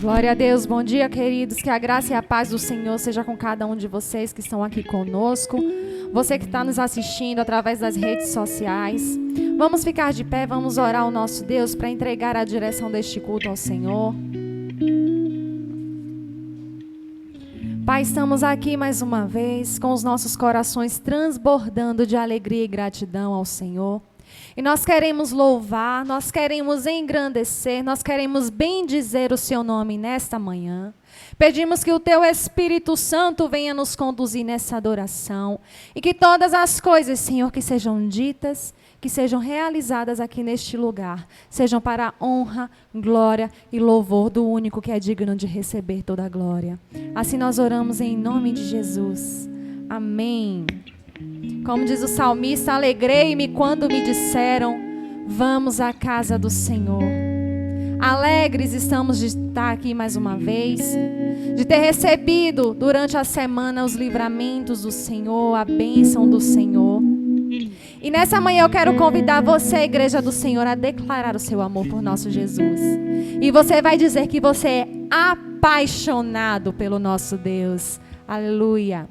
Glória a Deus, bom dia, queridos. Que a graça e a paz do Senhor seja com cada um de vocês que estão aqui conosco. Você que está nos assistindo através das redes sociais. Vamos ficar de pé, vamos orar ao nosso Deus para entregar a direção deste culto ao Senhor. Pai, estamos aqui mais uma vez com os nossos corações transbordando de alegria e gratidão ao Senhor. E nós queremos louvar, nós queremos engrandecer, nós queremos bendizer o Seu nome nesta manhã. Pedimos que o Teu Espírito Santo venha nos conduzir nessa adoração. E que todas as coisas, Senhor, que sejam ditas, que sejam realizadas aqui neste lugar, sejam para a honra, glória e louvor do único que é digno de receber toda a glória. Assim nós oramos em nome de Jesus. Amém. Como diz o salmista, alegrei-me quando me disseram, vamos à casa do Senhor. Alegres estamos de estar aqui mais uma vez, de ter recebido durante a semana os livramentos do Senhor, a bênção do Senhor. E nessa manhã eu quero convidar você, a igreja do Senhor, a declarar o seu amor por nosso Jesus. E você vai dizer que você é apaixonado pelo nosso Deus. Aleluia.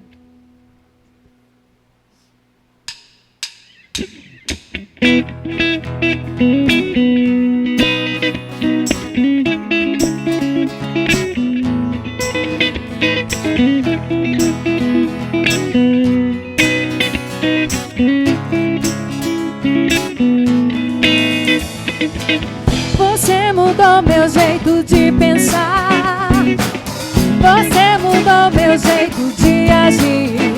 Você mudou meu jeito de pensar. Você mudou meu jeito de agir.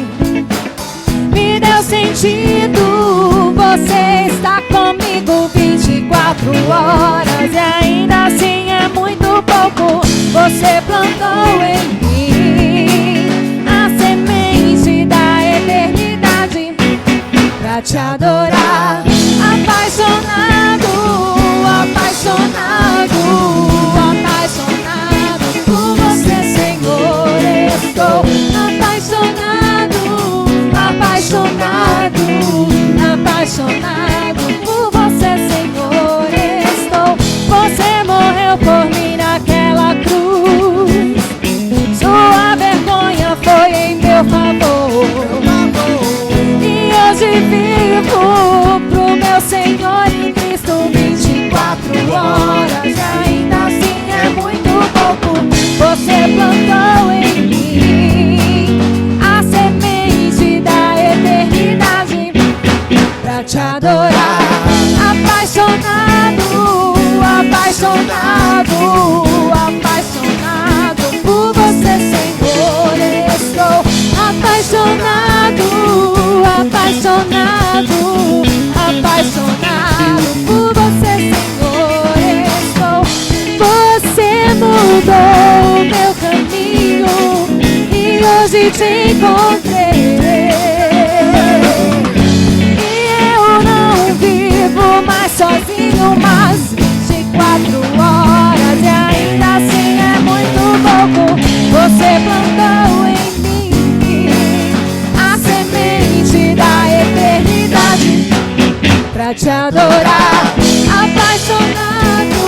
Me deu sentido. Você está comigo 24 horas e ainda assim é muito pouco. Você plantou em mim a semente da eternidade pra te adorar. Apaixonado, apaixonado, apaixonado por você, Senhor. Estou apaixonado, apaixonado, apaixonado por você, Senhor. Estou. Você morreu por mim naquela cruz. Sua vergonha foi em meu favor. E hoje vivo pro meu Senhor em Cristo 24 horas. E ainda assim é muito pouco. Você plantou em mim a semente da eternidade pra te adorar. Apaixonado, apaixonado, apaixonado por você, Senhor. Estou apaixonado, apaixonado, apaixonado por você, Senhor. Estou. Você mudou o meu caminho e hoje te encontrei. Sozinho mais 24 horas e ainda assim é muito pouco. Você plantou em mim a semente da eternidade pra te adorar. Apaixonado,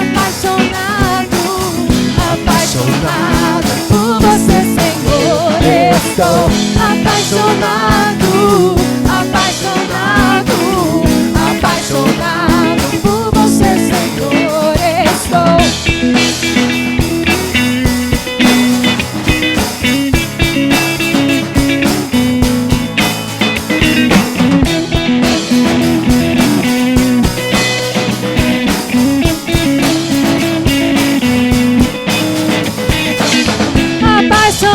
apaixonado, apaixonado por você, Senhor. Estou apaixonado, apaixonado, apaixonado por você, Senhor. Estou.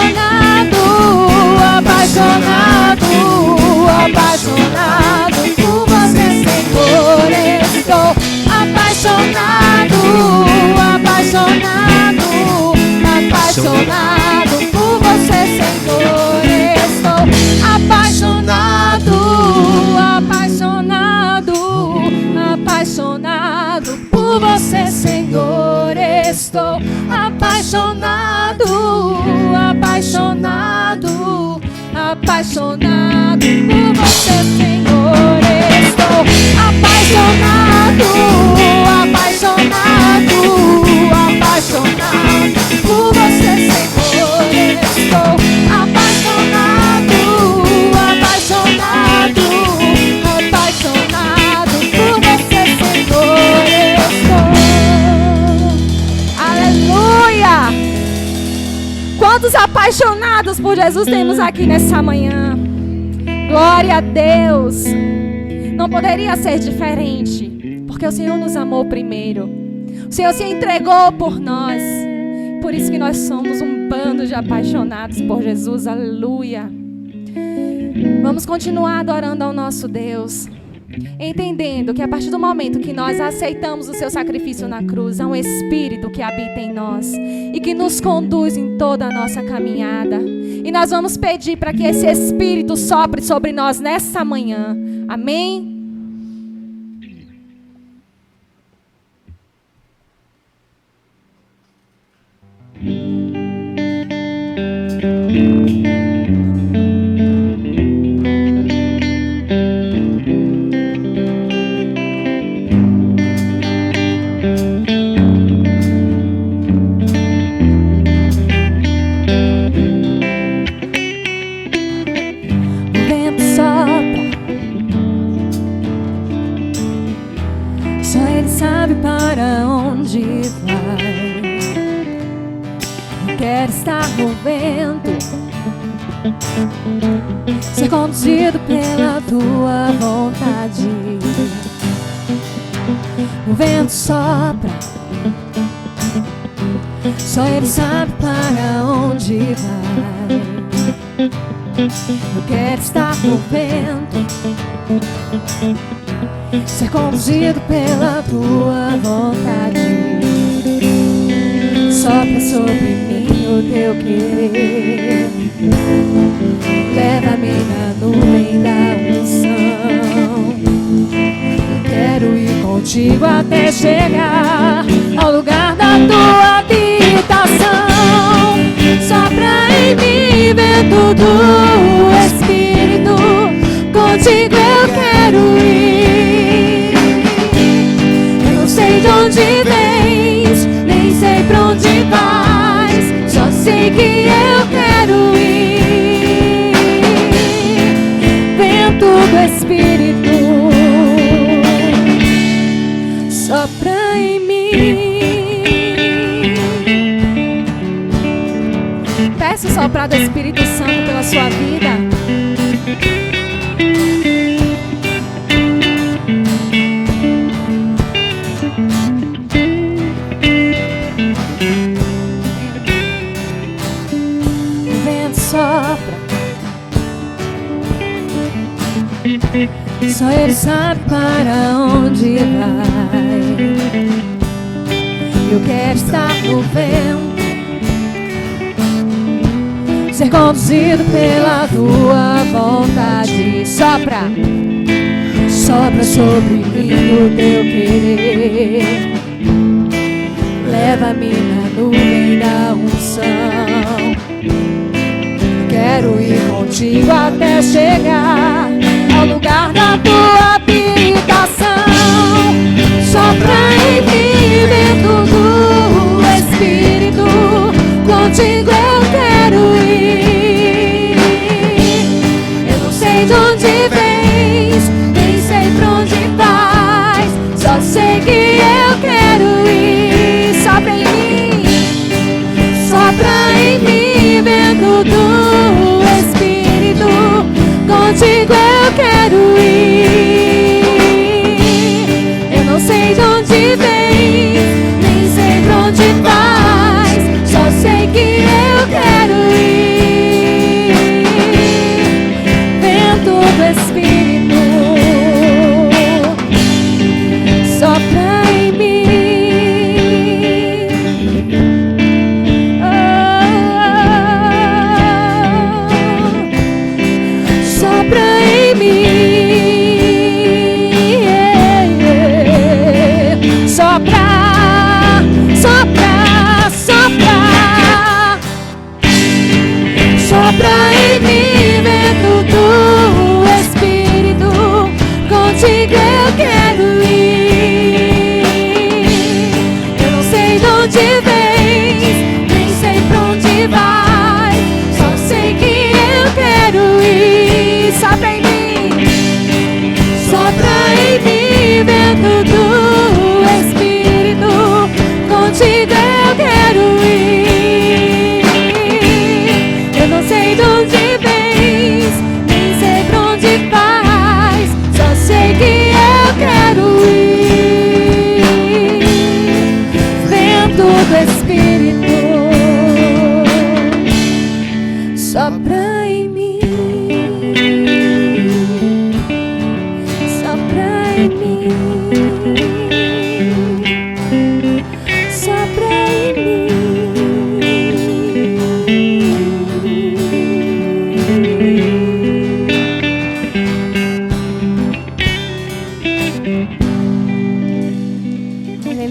Apaixonado, apaixonado, apaixonado por você, Senhor. Estou apaixonado, apaixonado, apaixonado por você, Senhor. Estou apaixonado, apaixonado, apaixonado por você, Senhor. Estou apaixonado, apaixonado, apaixonado por você, Senhor. Estou apaixonado, apaixonado, apaixonado apaixonados por Jesus temos aqui nessa manhã. Glória a Deus. Não poderia ser diferente, porque o Senhor nos amou primeiro. O Senhor se entregou por nós. Por isso que nós somos um bando de apaixonados por Jesus. Aleluia. Vamos continuar adorando ao nosso Deus, entendendo que a partir do momento que nós aceitamos o seu sacrifício na cruz, há um Espírito que habita em nós e que nos conduz em toda a nossa caminhada. E nós vamos pedir para que esse Espírito sopre sobre nós nessa manhã. Amém? Ser conduzido pela tua vontade. O vento sopra, só Ele sabe para onde vai. Eu quero estar no vento, ser conduzido pela tua vontade. Sopra sobre mim o teu querer, leva-me na nuvem da unção. Quero ir contigo até chegar ao lugar da tua habitação. Sopra em mim, vento do Espírito, contigo eu quero ir. Eu não sei de onde vens, nem sei pra onde vais, só sei que eu quero ir. Vento do Espírito, sopra em mim. Peço o soprar do Espírito Santo pela sua vida. O vento sopra, só Ele sabe para onde vai. Eu quero estar no vento, ser conduzido pela tua vontade. Sopra, sopra sobre mim o teu querer, leva-me na nuvem da unção. Quero ir contigo até chegar ao lugar da tua habitação. Sopra em mim, vento do Espírito, contigo eu quero ir. Eu não sei de onde vens, nem sei pra onde vais, só sei que eu quero ir. Sopra em mim, sopra em mim, vento do Espírito, contigo eu quero ir. Eu não sei de onde vens, nem sei pra onde vais, só sei que eu quero ir. Vento do Espírito, sopra em mim. Sopra em mim.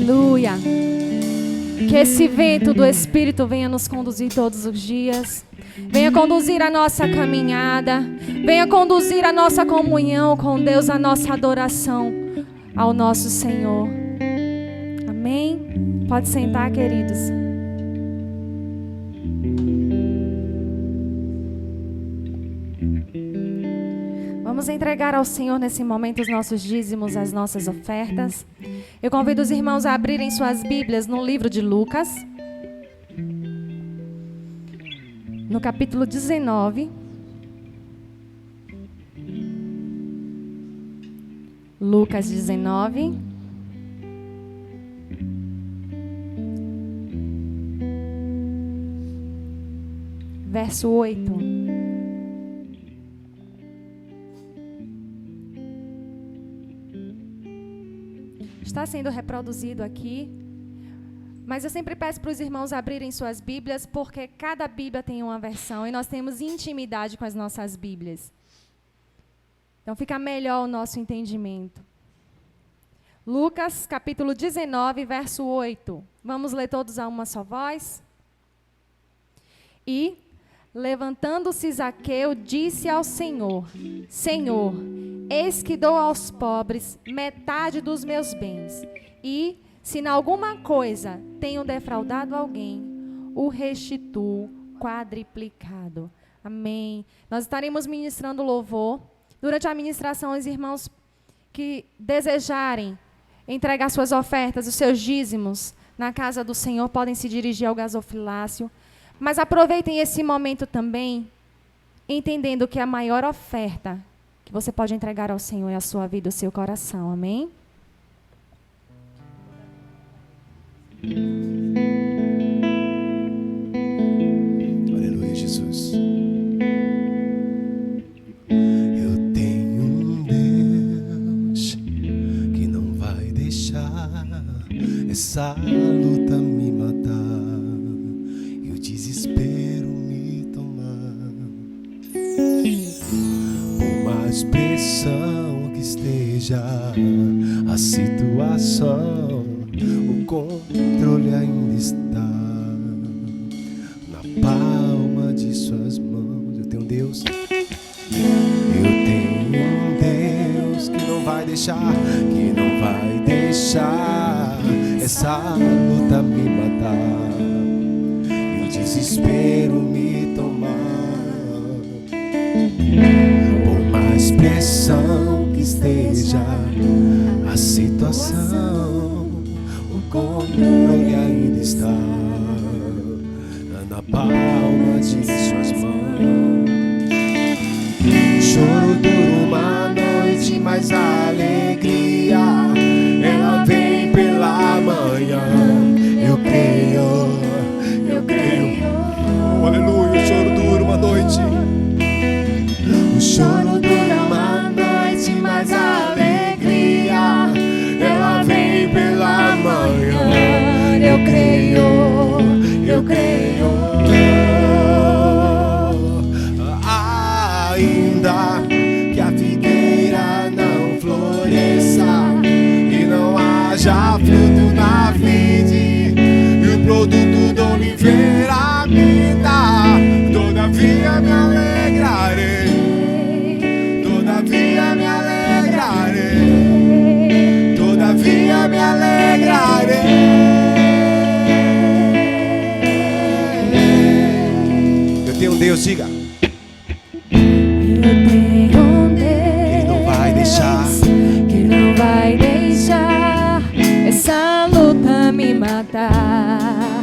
Aleluia. Que esse vento do Espírito venha nos conduzir todos os dias. Venha conduzir a nossa caminhada. Venha conduzir a nossa comunhão com Deus, a nossa adoração ao nosso Senhor. Amém? Pode sentar, queridos. Vamos entregar ao Senhor nesse momento os nossos dízimos, as nossas ofertas. Eu convido os irmãos a abrirem suas Bíblias no livro de Lucas, no capítulo 19. Lucas 19. Verso 8. Está sendo reproduzido aqui, mas eu sempre peço para os irmãos abrirem suas Bíblias, porque cada Bíblia tem uma versão e nós temos intimidade com as nossas Bíblias. Então fica melhor o nosso entendimento. Lucas, capítulo 19, verso 8. Vamos ler todos a uma só voz? E, levantando-se Zaqueu, disse ao Senhor: Senhor, eis que dou aos pobres metade dos meus bens, e, se em alguma coisa tenho defraudado alguém, o restituo quadriplicado. Amém. Nós estaremos ministrando louvor. Durante a ministração, os irmãos que desejarem entregar suas ofertas, os seus dízimos na casa do Senhor, podem se dirigir ao gasofilácio. Mas aproveitem esse momento também, entendendo que a maior oferta que você pode entregar ao Senhor é a sua vida, o seu coração. Amém? Aleluia, Jesus. Eu tenho um Deus que não vai deixar essa luta me matar e o desespero me tomar. Por mais pressão que esteja a situação, o controle ainda está na palma de suas mãos. Eu tenho um Deus, eu tenho um Deus que não vai deixar essa luta me matar e o desespero me tomar. Por mais pressão que esteja a situação, o controle ainda está na palma de suas mãos. O choro dura uma noite, mas a alegria ela vem pela manhã. Eu creio, eu creio. Oh, aleluia, o choro dura uma noite. O choro dura uma noite, mas a alegria ela vem pela manhã. Eu creio, eu creio. Ainda que a figueira não floresça e não haja fruto na vide e o produto da oliveira me dá, todavia me alegrarei, todavia me alegrarei, todavia me alegrarei. Eu tenho um Deus, diga. Que não vai deixar essa luta me matar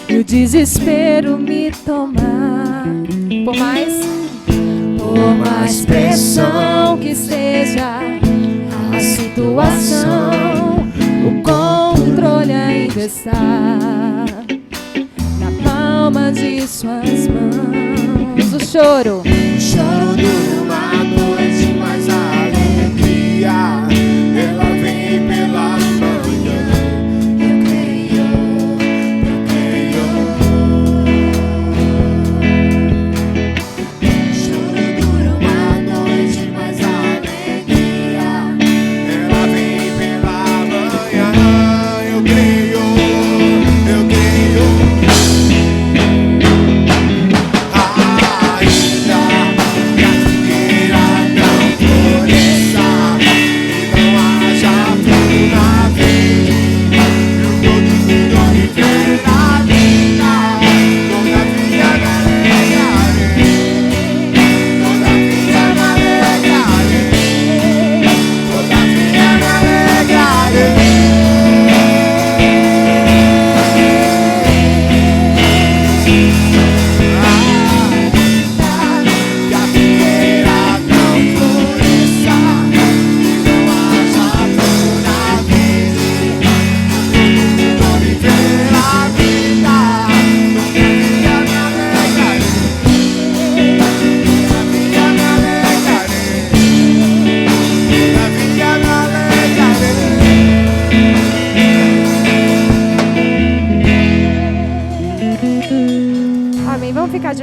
e o desespero me tomar. Por mais pressão que esteja a situação, o controle ainda está na palma de suas mãos. O choro dura uma noite, mas a alegria ela vem pela manhã. Eu creio, eu creio. O choro dura uma noite, mas a alegria ela vem pela manhã. Eu creio.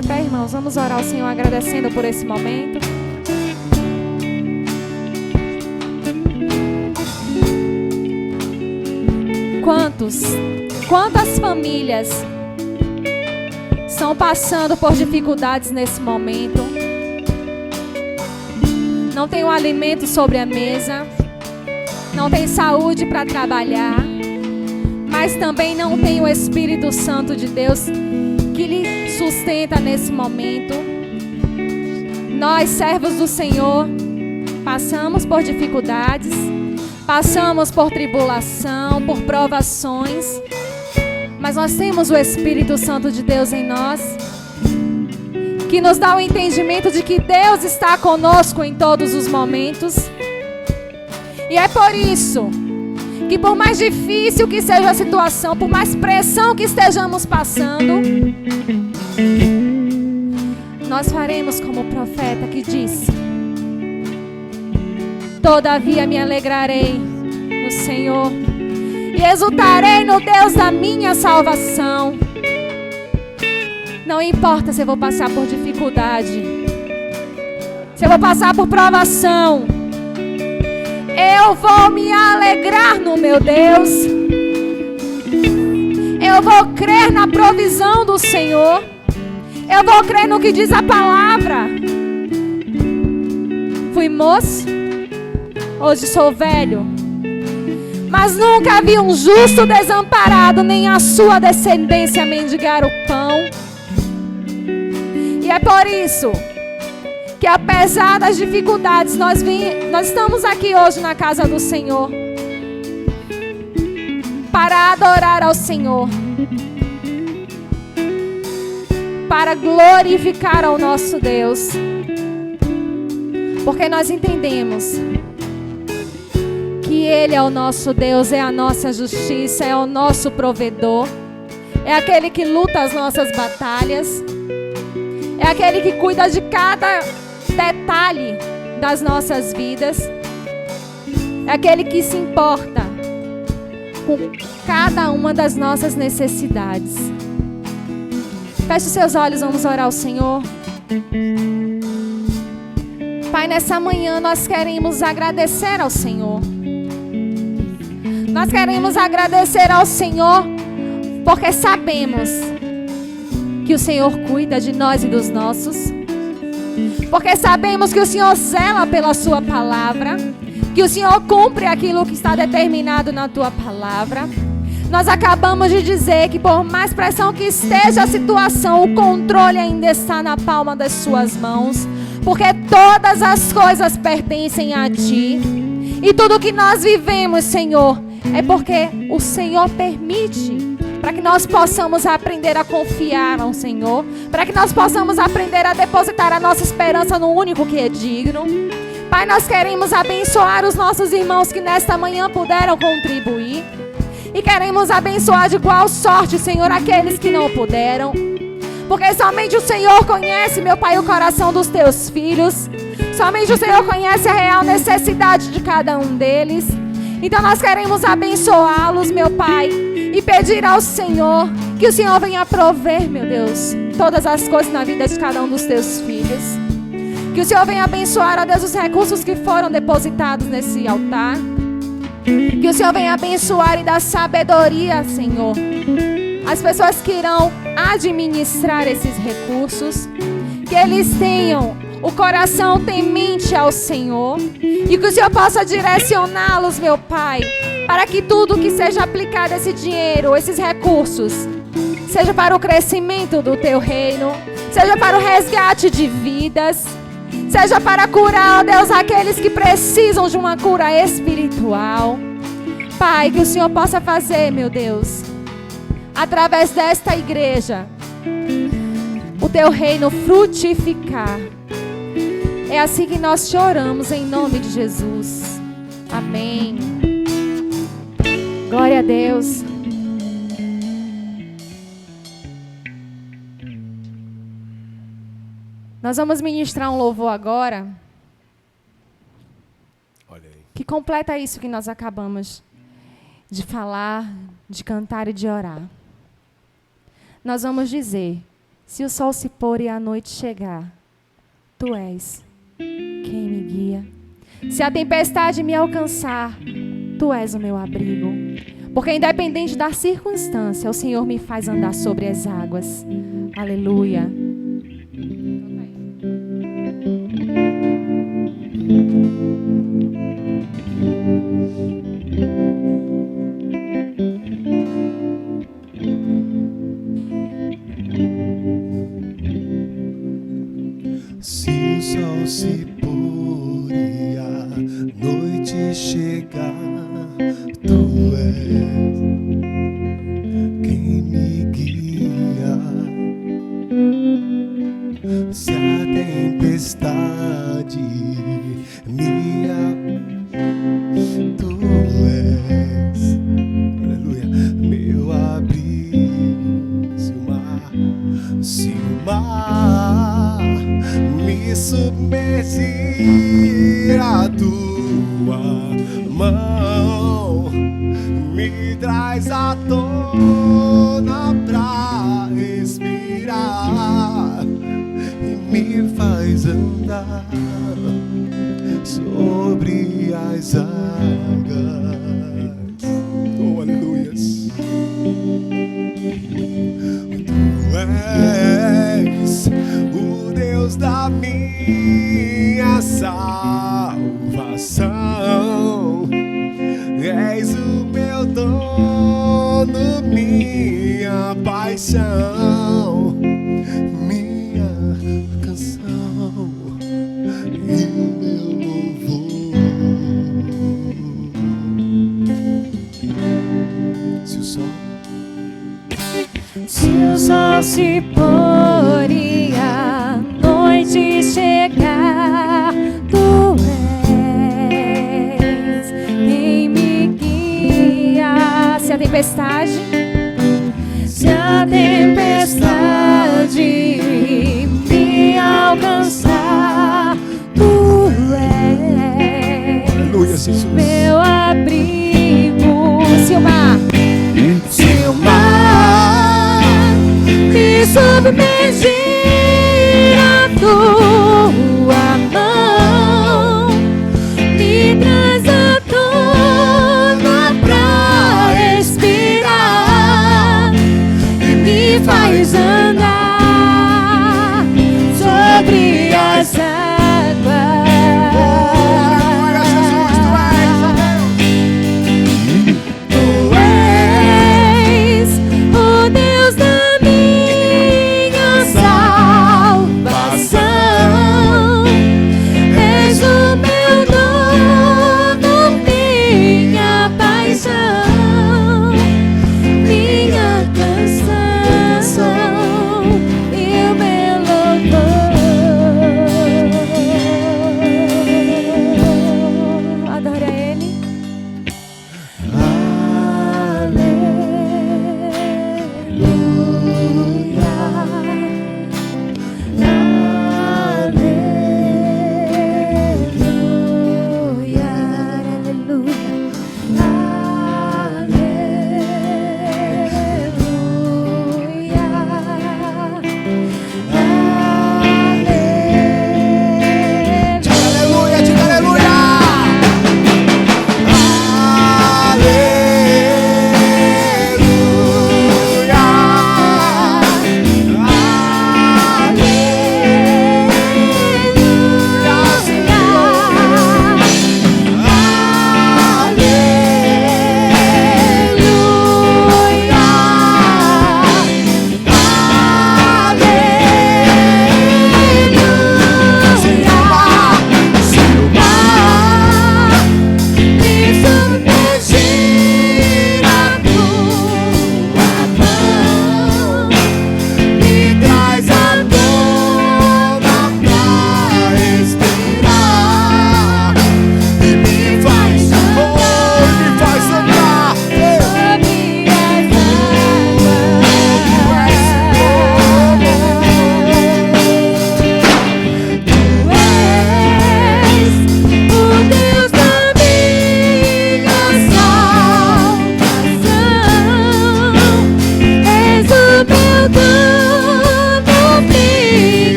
de pé, irmãos. Vamos orar ao Senhor agradecendo por esse momento. Quantas famílias estão passando por dificuldades nesse momento? Não tem o alimento sobre a mesa, não tem saúde para trabalhar, mas também não tem o Espírito Santo de Deus que lhe sustenta nesse momento. Nós, servos do Senhor, passamos por dificuldades, passamos por tribulação, por provações, mas nós temos o Espírito Santo de Deus em nós, que nos dá o entendimento de que Deus está conosco em todos os momentos. E é por isso que, por mais difícil que seja a situação, por mais pressão que estejamos passando, nós faremos como o profeta que disse: todavia me alegrarei no Senhor e exultarei no Deus da minha salvação. Não importa se eu vou passar por dificuldade, se eu vou passar por provação, eu vou me alegrar no meu Deus. Eu vou crer na provisão do Senhor. Eu vou crer no que diz a palavra. Fui moço, hoje sou velho, mas nunca vi um justo desamparado, nem a sua descendência mendigar o pão. E é por isso que, apesar das dificuldades, nós estamos aqui hoje na casa do Senhor para adorar ao Senhor, para glorificar ao nosso Deus, porque nós entendemos que Ele é o nosso Deus, é a nossa justiça, é o nosso provedor, é aquele que luta as nossas batalhas, é aquele que cuida de cada detalhe das nossas vidas, é aquele que se importa com cada uma das nossas necessidades. Feche os seus olhos, vamos orar ao Senhor. Pai, nessa manhã nós queremos agradecer ao Senhor. Nós queremos agradecer ao Senhor porque sabemos que o Senhor cuida de nós e dos nossos. Porque sabemos que o Senhor zela pela sua palavra, que o Senhor cumpre aquilo que está determinado na tua palavra. Nós acabamos de dizer que, por mais pressão que esteja a situação, o controle ainda está na palma das suas mãos, porque todas as coisas pertencem a ti. E tudo que nós vivemos, Senhor, é porque o Senhor permite, para que nós possamos aprender a confiar ao Senhor, para que nós possamos aprender a depositar a nossa esperança no único que é digno. Pai, nós queremos abençoar os nossos irmãos que nesta manhã puderam contribuir, e queremos abençoar de igual sorte, Senhor, aqueles que não puderam, porque somente o Senhor conhece, meu Pai, o coração dos teus filhos. Somente o Senhor conhece a real necessidade de cada um deles. Então nós queremos abençoá-los, meu Pai, e pedir ao Senhor que o Senhor venha prover, meu Deus, todas as coisas na vida de cada um dos teus filhos. Que o Senhor venha abençoar, ó Deus, os recursos que foram depositados nesse altar. Que o Senhor venha abençoar e dar sabedoria, Senhor, às pessoas que irão administrar esses recursos. Que eles tenham o coração temente ao Senhor, e que o Senhor possa direcioná-los, meu Pai, para que tudo que seja aplicado esse dinheiro, esses recursos, seja para o crescimento do teu reino, seja para o resgate de vidas, seja para curar, ó Deus, aqueles que precisam de uma cura espiritual. Pai, que o Senhor possa fazer, meu Deus, através desta igreja, o teu reino frutificar. É assim que nós choramos em nome de Jesus. Amém. Glória a Deus. Nós vamos ministrar um louvor agora, Olha aí. que completa isso que nós acabamos de falar, de cantar e de orar. Nós vamos dizer: Se o sol se pôr e a noite chegar, tu és quem me guia. Se a tempestade me alcançar, tu és o meu abrigo. Porque independente da circunstância, o Senhor me faz andar sobre as águas. Aleluia. Se o sol se pôr e a noite chegar, tu és quem me guia. Se a tempestade tu és, aleluia, meu abrigo. Se o mar me submergir, a tua mão me traz à tona pra respirar e me faz andar sobre as águas. Oh, aleluias. Tu és o Deus da minha salvação. És o meu dono, minha paixão, minha canção e o meu louvor. Se o sol se pôr e a noite chegar, tu és quem me guia. Se a tempestade me alcançar, tu és meu abrigo. Se o mar me submergir, a tua mão me traz à tona pra respirar e me faz andar sobre as águas. Tu és o Deus da minha salvação.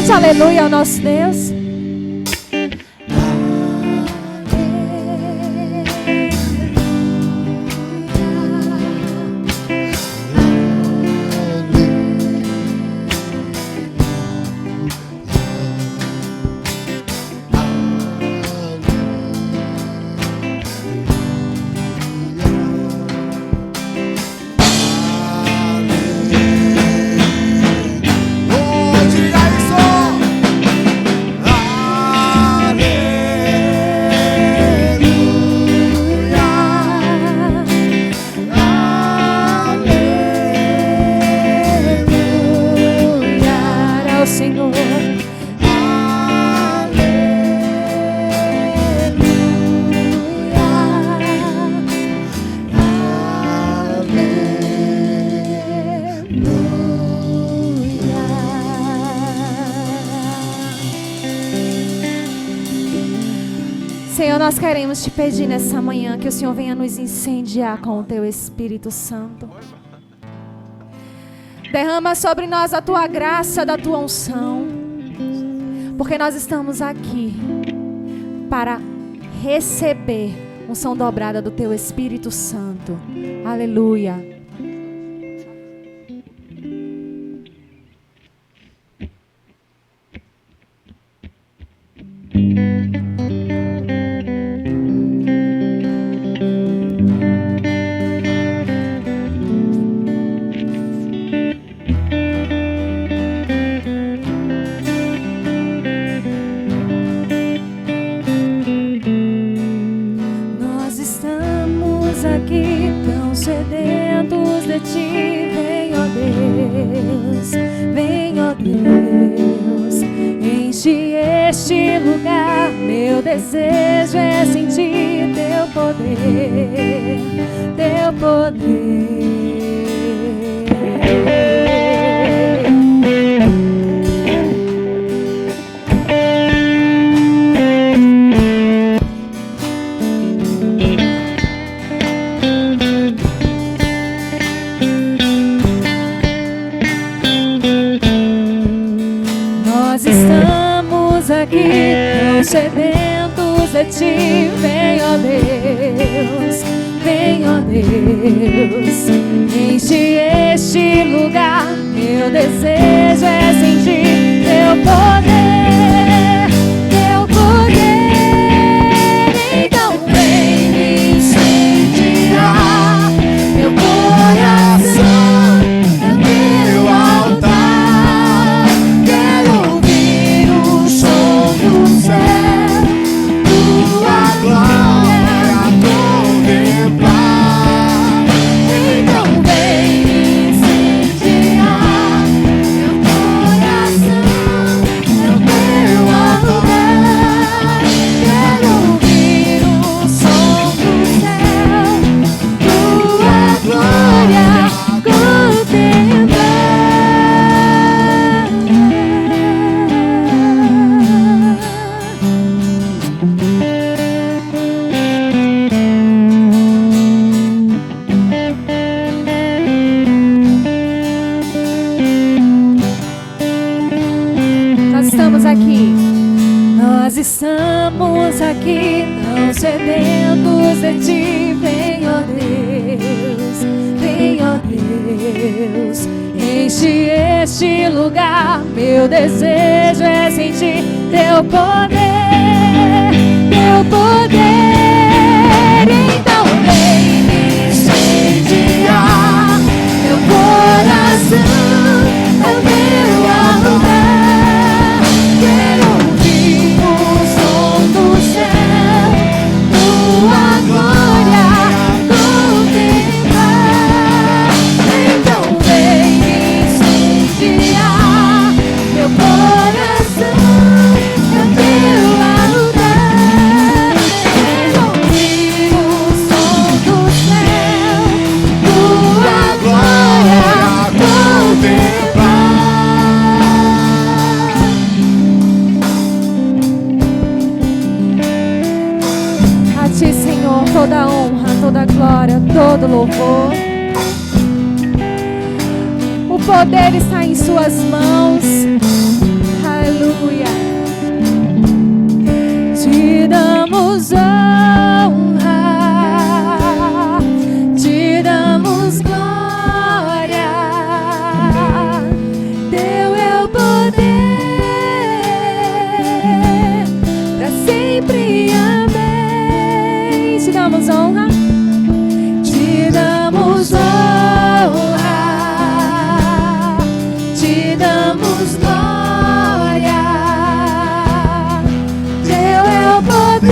forte aleluia ao nosso Deus. Senhor, nós queremos te pedir nessa manhã que o Senhor venha nos incendiar com o teu Espírito Santo. Derrama sobre nós a tua graça, da tua unção, porque nós estamos aqui para receber unção dobrada do teu Espírito Santo. Aleluia. Este lugar, meu desejo é sentir teu poder, teu poder. Nós estamos aqui tão sedentos de ti, vem ó Deus, vem ó Deus, enche este lugar, meu desejo é sentir teu poder, teu poder, então vem me incendiar, meu coração é teu altar, quero ouvir o som do céu, tua glória contemplar, então vem me incendiar, meu coração é o teu altar, quero ouvir o som do céu, tua glória contemplar. Nós estamos aqui. Nós estamos aqui tão sedentos de ti, vem ó Deus, vem ó Deus, enche este lugar, meu desejo é sentir teu poder, teu poder, então vem me incendiar, meu coração é o teu altar, quero ouvir o som do céu, tua glória contemplar, então vem me incendiar, meu coração é o teu altar, quero ouvir o som do céu, tua glória contemplar. A ti, Senhor, toda honra, toda glória, todo louvor. O poder está em suas mãos. Aleluia. Aleluia. Te damos honra, te damos glória. Teu é o poder para sempre. Amém. Te damos honra, te damos honra, te damos glória. Teu é o poder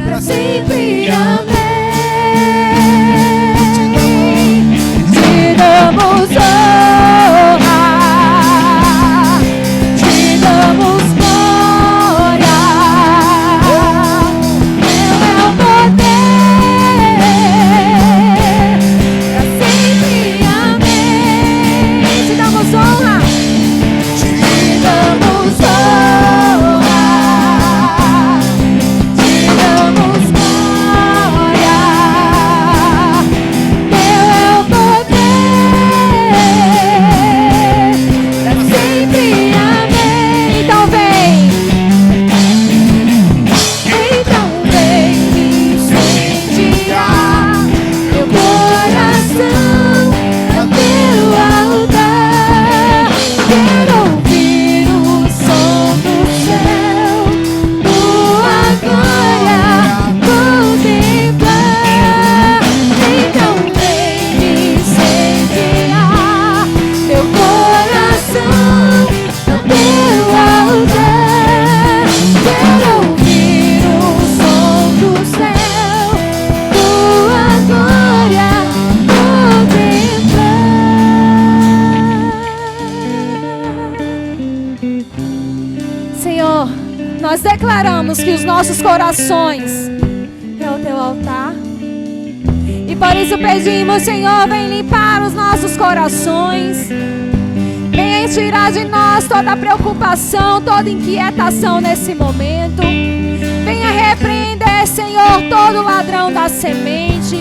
para sempre. Amém. Te damos honra, te damos glória. Teu é o poder para sempre. Amém. Te damos honra, te damos honra, te damos glória. Teu é o poder para sempre. Amém. Então vem incendiar meu coração no teu altar. Quero ouvir o som do céu, tua glória contemplar. Então vem incendiar meu coração no teu altar. Quero ouvir o som do céu, tua glória contemplar. Senhor, nós declaramos que os nossos corações é o teu altar. E por isso pedimos, Senhor, vem limpar os nossos corações. Venha tirar de nós toda preocupação, toda inquietação nesse momento. Venha repreender, Senhor, todo ladrão da semente,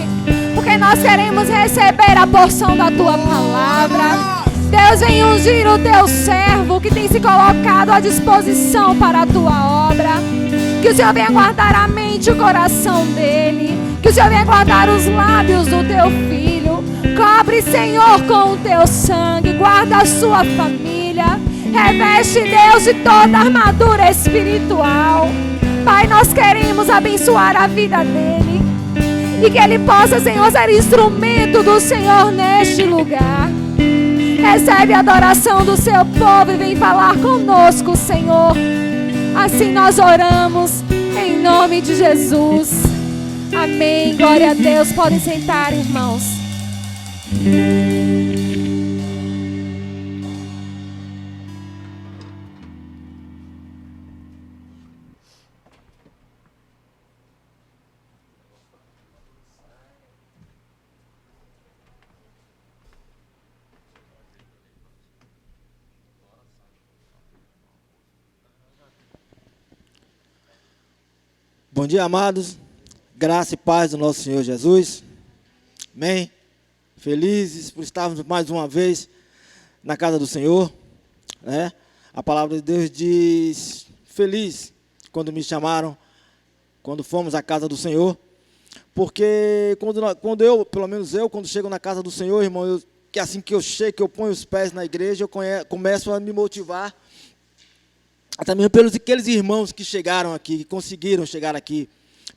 porque nós queremos receber a porção da tua palavra. Deus, vem ungir o teu servo que tem se colocado à disposição para a tua obra. Que o Senhor venha guardar a mente e o coração dele. Que o Senhor venha guardar os lábios do teu filho. Cobre, Senhor, com o teu sangue. Guarda a sua família. Reveste, Deus, de toda a armadura espiritual. Pai, nós queremos abençoar a vida dele. E que ele possa, Senhor, ser instrumento do Senhor neste lugar. Recebe a adoração do seu povo e vem falar conosco, Senhor. Assim nós oramos, em nome de Jesus. Amém. Glória a Deus. Podem sentar, irmãos. Bom dia, amados. Graça e paz do nosso Senhor Jesus. Amém. Felizes por estarmos mais uma vez na casa do Senhor, né? A palavra de Deus diz: feliz quando me chamaram, quando fomos à casa do Senhor. Porque quando eu, pelo menos eu, quando chego na casa do Senhor, irmão, que assim que eu chego, que eu ponho os pés na igreja, eu começo a me motivar. Até mesmo pelos aqueles irmãos que chegaram aqui, que conseguiram chegar aqui,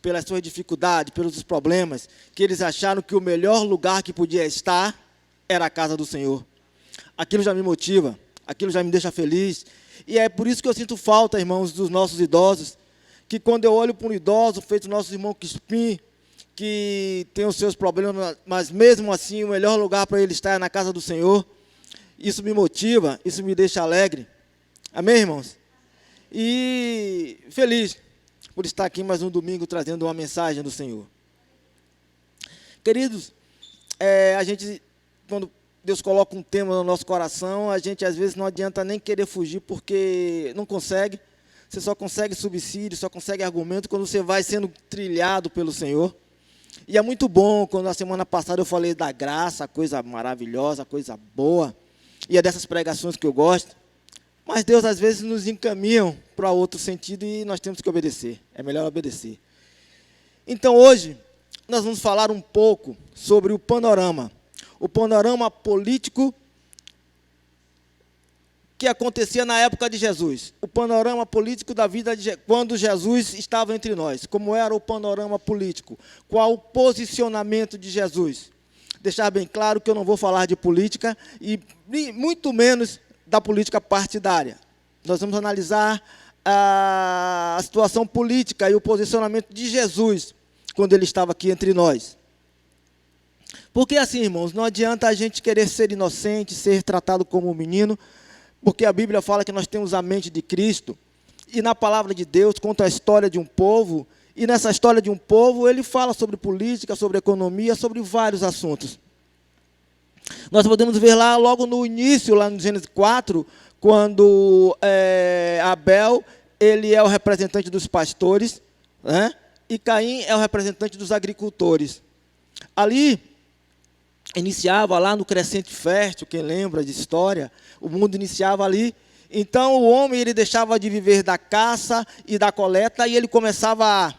pelas suas dificuldades, pelos problemas, que eles acharam que o melhor lugar que podia estar era a casa do Senhor. Aquilo já me motiva, aquilo já me deixa feliz. E é por isso que eu sinto falta, irmãos, dos nossos idosos, que quando eu olho para um idoso, feito nosso irmão Crispim, que tem os seus problemas, mas mesmo assim o melhor lugar para ele estar é na casa do Senhor, isso me motiva, isso me deixa alegre. Amém, irmãos? E feliz por estar aqui mais um domingo trazendo uma mensagem do Senhor. Queridos, a gente, quando Deus coloca um tema no nosso coração, a gente às vezes não adianta nem querer fugir, porque não consegue. Você só consegue subsídio, só consegue argumento quando você vai sendo trilhado pelo Senhor. E é muito bom, quando na semana passada eu falei da graça, coisa maravilhosa, coisa boa. e é dessas pregações que eu gosto, mas Deus às vezes nos encaminha para outro sentido e nós temos que obedecer, é melhor obedecer. Então hoje nós vamos falar um pouco sobre o panorama político que acontecia na época de Jesus, o panorama político da vida de quando Jesus estava entre nós. Como era o panorama político? Qual o posicionamento de Jesus? Deixar bem claro que eu não vou falar de política e muito menos da política partidária. Nós vamos analisar a situação política e o posicionamento de Jesus quando ele estava aqui entre nós. Porque assim, irmãos, não adianta a gente querer ser inocente, ser tratado como um menino, porque a Bíblia fala que nós temos a mente de Cristo, e na palavra de Deus conta a história de um povo, e nessa história de um povo ele fala sobre política, sobre economia, sobre vários assuntos. Nós podemos ver lá logo no início, lá no Gênesis 4, quando Abel, ele é o representante dos pastores, né? E Caim é o representante dos agricultores. Ali iniciava lá no crescente fértil, quem lembra de história, o mundo iniciava ali. Então o homem ele deixava de viver da caça e da coleta e ele começava a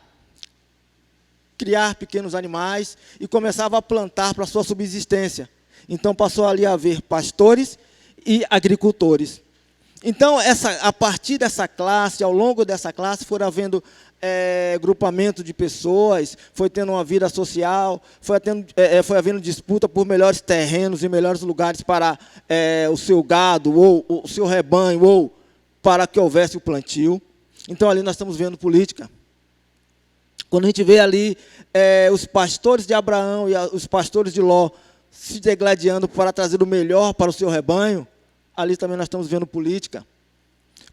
criar pequenos animais e começava a plantar para a sua subsistência. Então passou ali a haver pastores e agricultores. Então a partir dessa classe, ao longo dessa classe, foram havendo grupamento de pessoas, foi tendo uma vida social, foi havendo disputa por melhores terrenos e melhores lugares para o seu gado, ou o seu rebanho, ou para que houvesse o plantio. Então ali nós estamos vendo política. Quando a gente vê ali os pastores de Abraão e os pastores de Ló se degladiando para trazer o melhor para o seu rebanho, ali também nós estamos vendo política.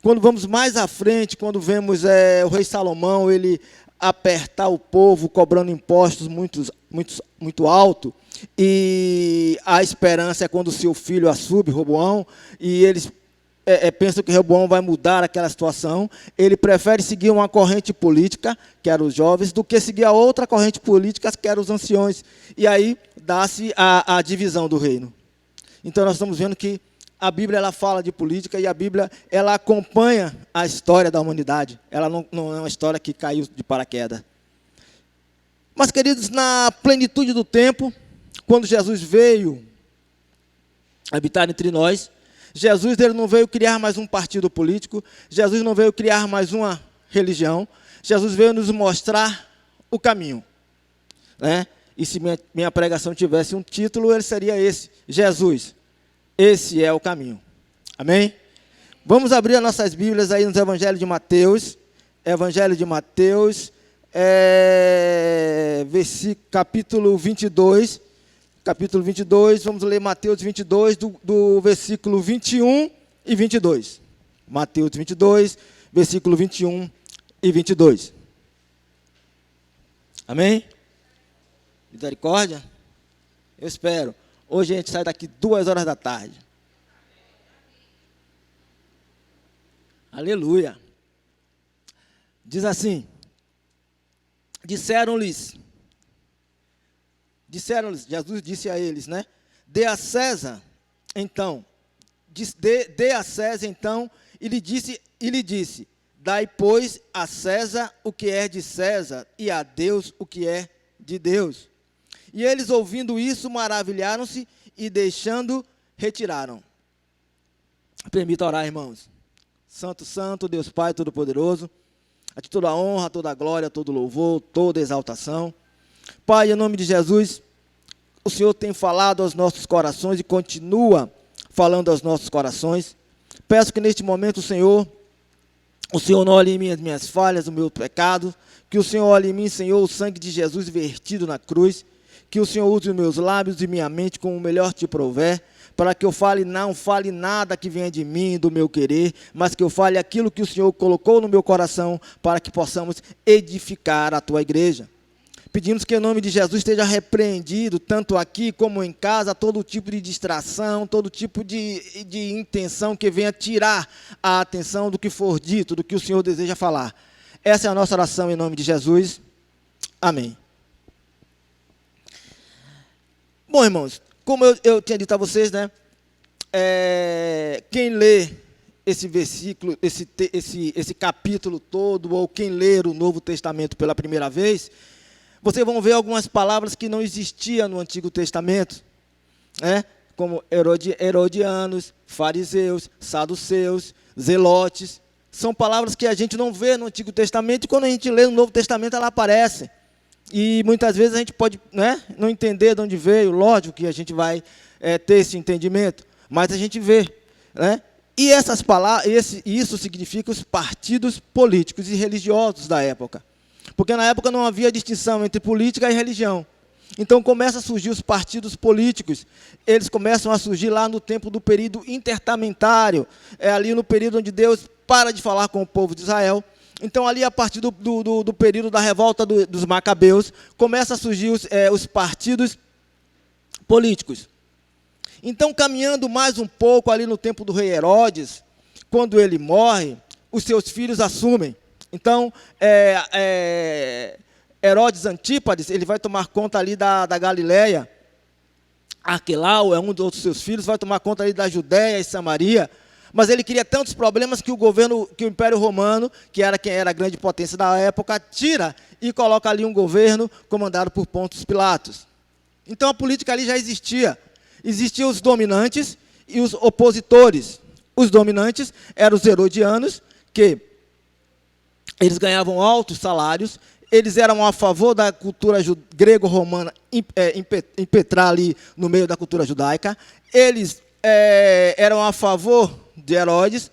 Quando vamos mais à frente, quando vemos o rei Salomão, ele apertar o povo, cobrando impostos muito alto, e a esperança é quando o seu filho assume, Roboão, e eles pensam que Roboão vai mudar aquela situação, ele prefere seguir uma corrente política, que eram os jovens, do que seguir a outra corrente política, que eram os anciões. E aí dá-se a divisão do reino. Então nós estamos vendo que a Bíblia ela fala de política e a Bíblia ela acompanha a história da humanidade. Ela não é uma história que caiu de paraquedas. Mas, queridos, na plenitude do tempo, quando Jesus veio habitar entre nós, Jesus ele não veio criar mais um partido político, Jesus não veio criar mais uma religião, Jesus veio nos mostrar o caminho, né? E se minha pregação tivesse um título, ele seria esse: Jesus, esse é o caminho. Amém? Vamos abrir as nossas Bíblias aí nos Evangelhos de Mateus. Evangelho de Mateus, capítulo 22. Capítulo 22, vamos ler Mateus 22, do versículo 21 e 22. Mateus 22, versículo 21 e 22. Amém? Misericórdia? Eu espero. Hoje a gente sai daqui 2h da tarde. Aleluia. Diz assim: Disseram-lhes, Jesus disse a eles, né? Dê a César, então, e lhe disse, dai, pois, a César o que é de César, e a Deus o que é de Deus. E eles, ouvindo isso, maravilharam-se e, deixando, retiraram. Permita orar, irmãos. Santo, Santo, Deus Pai Todo-Poderoso, a ti toda a honra, toda a glória, todo o louvor, toda a exaltação. Pai, em nome de Jesus, o Senhor tem falado aos nossos corações e continua falando aos nossos corações. Peço que neste momento, o Senhor não olhe em mim as minhas falhas, o meu pecado, que o Senhor olhe em mim, Senhor, o sangue de Jesus vertido na cruz, que o Senhor use os meus lábios e minha mente como o melhor te prouver, para que eu não fale nada que venha de mim, do meu querer, mas que eu fale aquilo que o Senhor colocou no meu coração, para que possamos edificar a tua igreja. Pedimos que em nome de Jesus esteja repreendido, tanto aqui como em casa, todo tipo de distração, todo tipo de intenção que venha tirar a atenção do que for dito, do que o Senhor deseja falar. Essa é a nossa oração em nome de Jesus. Amém. Bom, irmãos, como eu tinha dito a vocês, né? quem lê esse versículo, esse capítulo todo, ou quem ler o Novo Testamento pela primeira vez, vocês vão ver algumas palavras que não existiam no Antigo Testamento, né? Como herodianos, fariseus, saduceus, zelotes. São palavras que a gente não vê no Antigo Testamento, e quando a gente lê no Novo Testamento, ela aparece. E muitas vezes a gente pode, né, não entender de onde veio, lógico que a gente vai ter esse entendimento, mas a gente vê, né? E essas palavras, isso significa os partidos políticos e religiosos da época. Porque na época não havia distinção entre política e religião. Então começam a surgir os partidos políticos. Eles começam a surgir lá no tempo do período intertestamentário. É ali no período onde Deus para de falar com o povo de Israel. Então ali a partir do período da revolta dos Macabeus, começam a surgir os partidos políticos. Então, caminhando mais um pouco ali no tempo do rei Herodes, quando ele morre, os seus filhos assumem. Então, Herodes Antípades, ele vai tomar conta ali da Galileia. Arquelau é um dos seus filhos, vai tomar conta ali da Judéia e Samaria. Mas ele queria tantos problemas que que o Império Romano, que era quem era a grande potência da época, tira e coloca ali um governo comandado por Pôncio Pilatos. Então, a política ali já existia. Existiam os dominantes e os opositores. Os dominantes eram os herodianos, que eles ganhavam altos salários, eles eram a favor da cultura grego-romana impetrar ali no meio da cultura judaica, eles eram a favor de Herodes.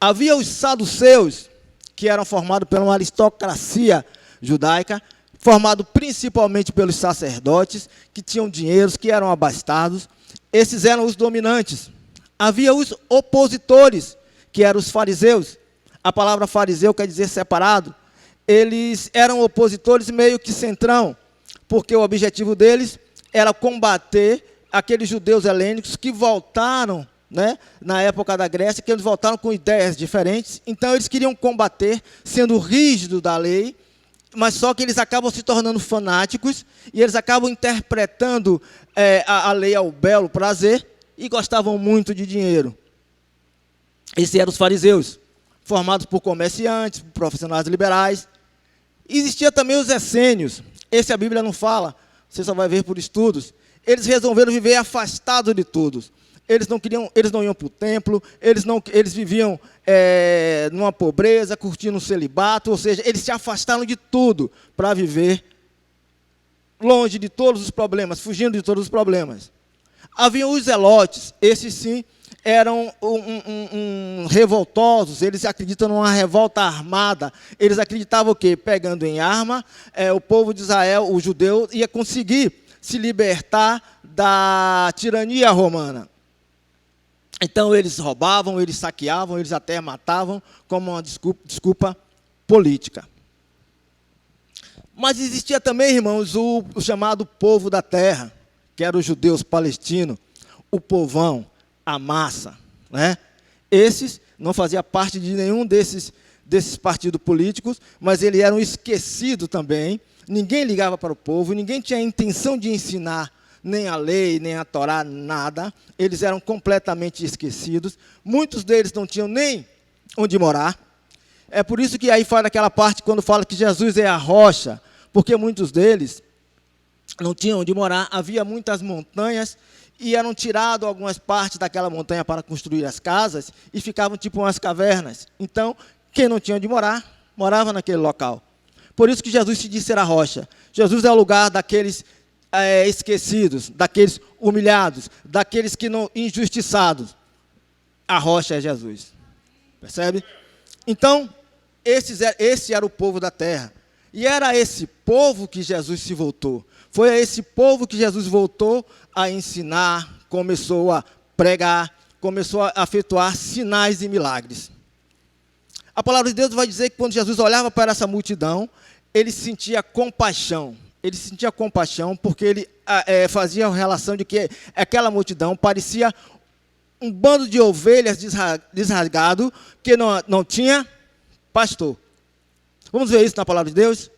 Havia os saduceus, que eram formados por uma aristocracia judaica, formado principalmente pelos sacerdotes, que tinham dinheiros, que eram abastados. Esses eram os dominantes. Havia os opositores, que eram os fariseus. A palavra fariseu quer dizer separado. Eles eram opositores meio que centrão, porque o objetivo deles era combater aqueles judeus helênicos que voltaram, né, na época da Grécia, que eles voltaram com ideias diferentes. Então, eles queriam combater, sendo rígidos da lei, mas só que eles acabam se tornando fanáticos e eles acabam interpretando a lei ao belo prazer e gostavam muito de dinheiro. Esses eram os fariseus, formados por comerciantes, por profissionais liberais. Existia também os essênios. Esse a Bíblia não fala, você só vai ver por estudos. Eles resolveram viver afastados de tudo. Eles não iam para o templo, eles viviam numa pobreza, curtindo um celibato, ou seja, eles se afastaram de tudo para viver longe de todos os problemas, fugindo de todos os problemas. Havia os zelotes, esses sim eram revoltosos, eles acreditam numa revolta armada. Eles acreditavam o quê? Pegando em arma, o povo de Israel, o judeu, ia conseguir se libertar da tirania romana. Então, eles roubavam, eles saqueavam, eles até matavam, como uma desculpa política. Mas existia também, irmãos, o chamado povo da terra, que eram os judeus palestinos, o povão, a massa, né? Esses não faziam parte de nenhum desses partidos políticos, mas eles eram esquecidos também. Ninguém ligava para o povo, ninguém tinha a intenção de ensinar nem a lei, nem a Torá, nada. Eles eram completamente esquecidos. Muitos deles não tinham nem onde morar. É por isso que aí fala aquela parte quando fala que Jesus é a rocha, porque muitos deles não tinham onde morar. Havia muitas montanhas e eram tiradas algumas partes daquela montanha para construir as casas e ficavam tipo umas cavernas. Então, quem não tinha onde morar, morava naquele local. Por isso que Jesus se diz ser a rocha. Jesus é o lugar daqueles esquecidos, daqueles humilhados, daqueles que não injustiçados. A rocha é Jesus. Percebe? Então, esse era o povo da terra. E era a esse povo que Jesus se voltou. Foi a esse povo que Jesus voltou a ensinar, começou a pregar, começou a efetuar sinais e milagres. A palavra de Deus vai dizer que quando Jesus olhava para essa multidão, ele sentia compaixão. Ele sentia compaixão porque ele fazia a relação de que aquela multidão parecia um bando de ovelhas desrasgado que não tinha pastor. Vamos ver isso na palavra de Deus?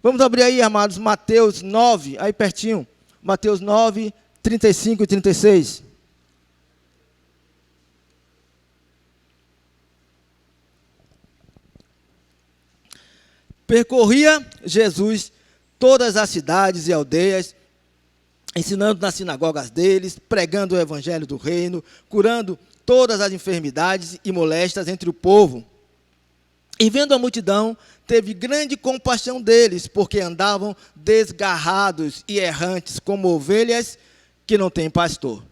Vamos abrir aí, amados, Mateus 9, aí pertinho. Mateus 9, 35 e 36. Percorria Jesus todas as cidades e aldeias, ensinando nas sinagogas deles, pregando o evangelho do reino, curando todas as enfermidades e moléstias entre o povo. E vendo a multidão, teve grande compaixão deles, porque andavam desgarrados e errantes, como ovelhas que não têm pastor.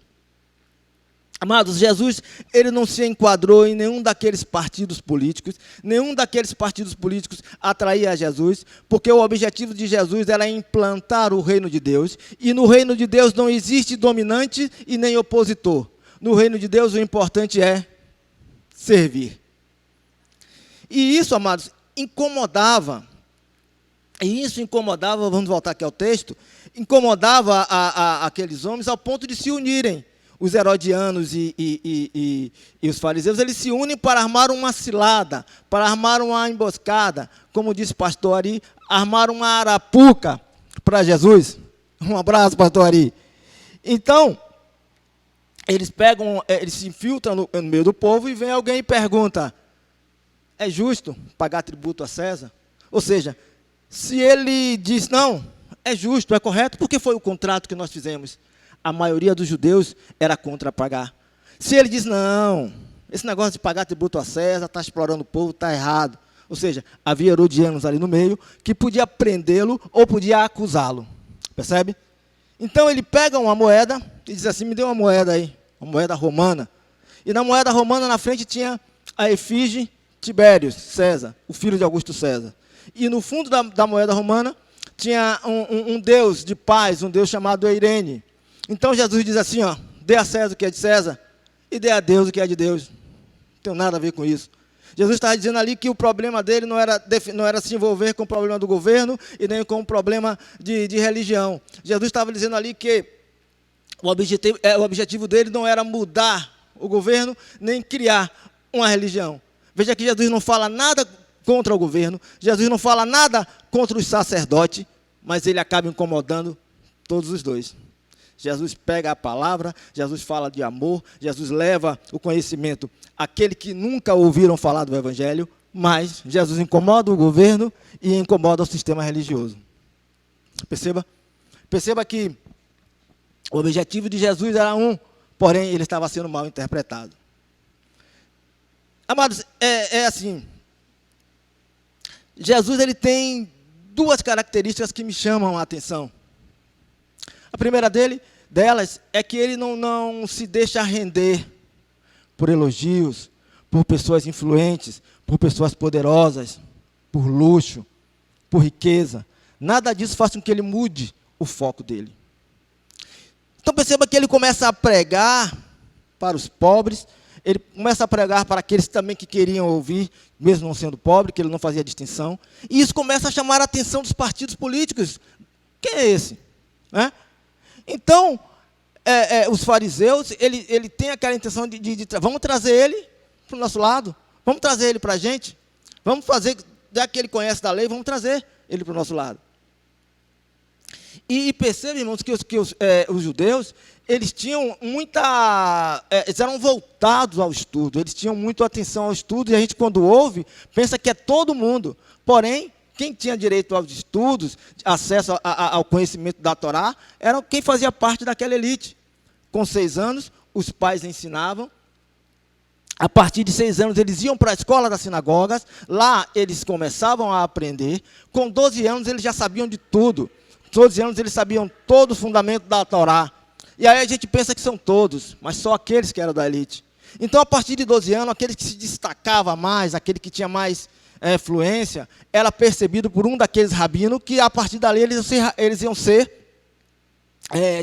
Amados, Jesus, ele não se enquadrou em nenhum daqueles partidos políticos, nenhum daqueles partidos políticos atraía a Jesus, porque o objetivo de Jesus era implantar o reino de Deus, e no reino de Deus não existe dominante e nem opositor. No reino de Deus o importante é servir. E isso, amados, incomodava, vamos voltar aqui ao texto, incomodava aqueles homens ao ponto de se unirem. Os herodianos e os fariseus, eles se unem para armar uma cilada, para armar uma emboscada, como disse o pastor Ari, armar uma arapuca para Jesus. Um abraço, pastor Ari. Então, eles se infiltram no meio do povo e vem alguém e pergunta: é justo pagar tributo a César? Ou seja, se ele diz não, é justo, é correto, porque foi o contrato que nós fizemos. A maioria dos judeus era contra pagar. Se ele diz, não, esse negócio de pagar tributo a César, está explorando o povo, está errado. Ou seja, havia herodianos ali no meio que podia prendê-lo ou podia acusá-lo. Percebe? Então ele pega uma moeda e diz assim, me dê uma moeda aí, uma moeda romana. E na moeda romana, na frente, tinha a efígie Tibério César, o filho de Augusto César. E no fundo da moeda romana, tinha um deus de paz, um deus chamado Eirene. Então Jesus diz assim, ó, dê a César o que é de César e dê a Deus o que é de Deus. Não tem nada a ver com isso. Jesus estava dizendo ali que o problema dele não era se envolver com o problema do governo e nem com o problema de religião. Jesus estava dizendo ali que o objetivo dele não era mudar o governo, nem criar uma religião. Veja que Jesus não fala nada contra o governo, Jesus não fala nada contra os sacerdotes, mas ele acaba incomodando todos os dois. Jesus pega a palavra, Jesus fala de amor, Jesus leva o conhecimento àquele que nunca ouviram falar do Evangelho, mas Jesus incomoda o governo e incomoda o sistema religioso. Perceba que o objetivo de Jesus era um, porém ele estava sendo mal interpretado. Amados, é assim, Jesus ele tem duas características que me chamam a atenção. A primeira delas é que ele não se deixa render por elogios, por pessoas influentes, por pessoas poderosas, por luxo, por riqueza. Nada disso faz com que ele mude o foco dele. Então perceba que ele começa a pregar para os pobres, ele começa a pregar para aqueles também que queriam ouvir, mesmo não sendo pobre, que ele não fazia distinção. E isso começa a chamar a atenção dos partidos políticos. Quem é esse? Né? Então, os fariseus, ele tem aquela intenção de vamos trazer ele para o nosso lado, vamos trazer ele para a gente, vamos fazer, já que ele conhece da lei, vamos trazer ele para o nosso lado. E perceba, irmãos, que os judeus, eles tinham eles eram voltados ao estudo, eles tinham muita atenção ao estudo, e a gente, quando ouve, pensa que é todo mundo. Porém, quem tinha direito aos estudos, acesso ao conhecimento da Torá, era quem fazia parte daquela elite. Com 6 anos, os pais ensinavam. A partir de 6 anos, eles iam para a escola das sinagogas. Lá, eles começavam a aprender. Com 12 anos, eles já sabiam de tudo. 12 anos, eles sabiam todo o fundamento da Torá. E aí a gente pensa que são todos, mas só aqueles que eram da elite. Então, a partir de 12 anos, aquele que se destacava mais, aquele que tinha mais fluência, era percebido por um daqueles rabinos, que a partir dali eles iam ser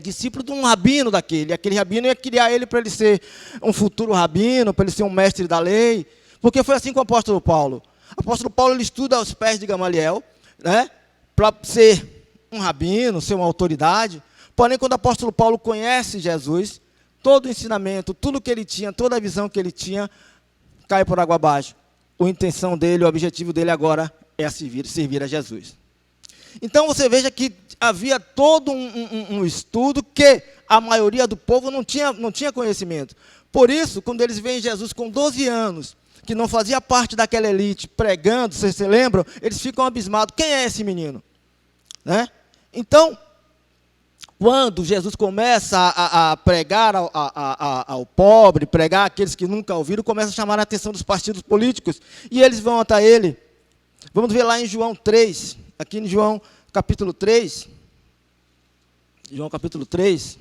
discípulos de um rabino daquele. E aquele rabino ia criar ele para ele ser um futuro rabino, para ele ser um mestre da lei. Porque foi assim com o apóstolo Paulo. O apóstolo Paulo ele estuda aos pés de Gamaliel, né, para ser um rabino, ser uma autoridade. Porém, quando o apóstolo Paulo conhece Jesus, todo o ensinamento, tudo que ele tinha, toda a visão que ele tinha, cai por água abaixo. A intenção dele, o objetivo dele agora é servir a Jesus. Então você veja que havia todo um estudo que a maioria do povo não tinha conhecimento. Por isso, quando eles veem Jesus com 12 anos, que não fazia parte daquela elite, pregando, vocês se lembram? Eles ficam abismados. Quem é esse menino? Né? Então, quando Jesus começa a pregar ao pobre, pregar àqueles que nunca ouviram, começa a chamar a atenção dos partidos políticos, e eles vão até ele. Vamos ver lá em João 3, aqui em João capítulo 3, João capítulo 3,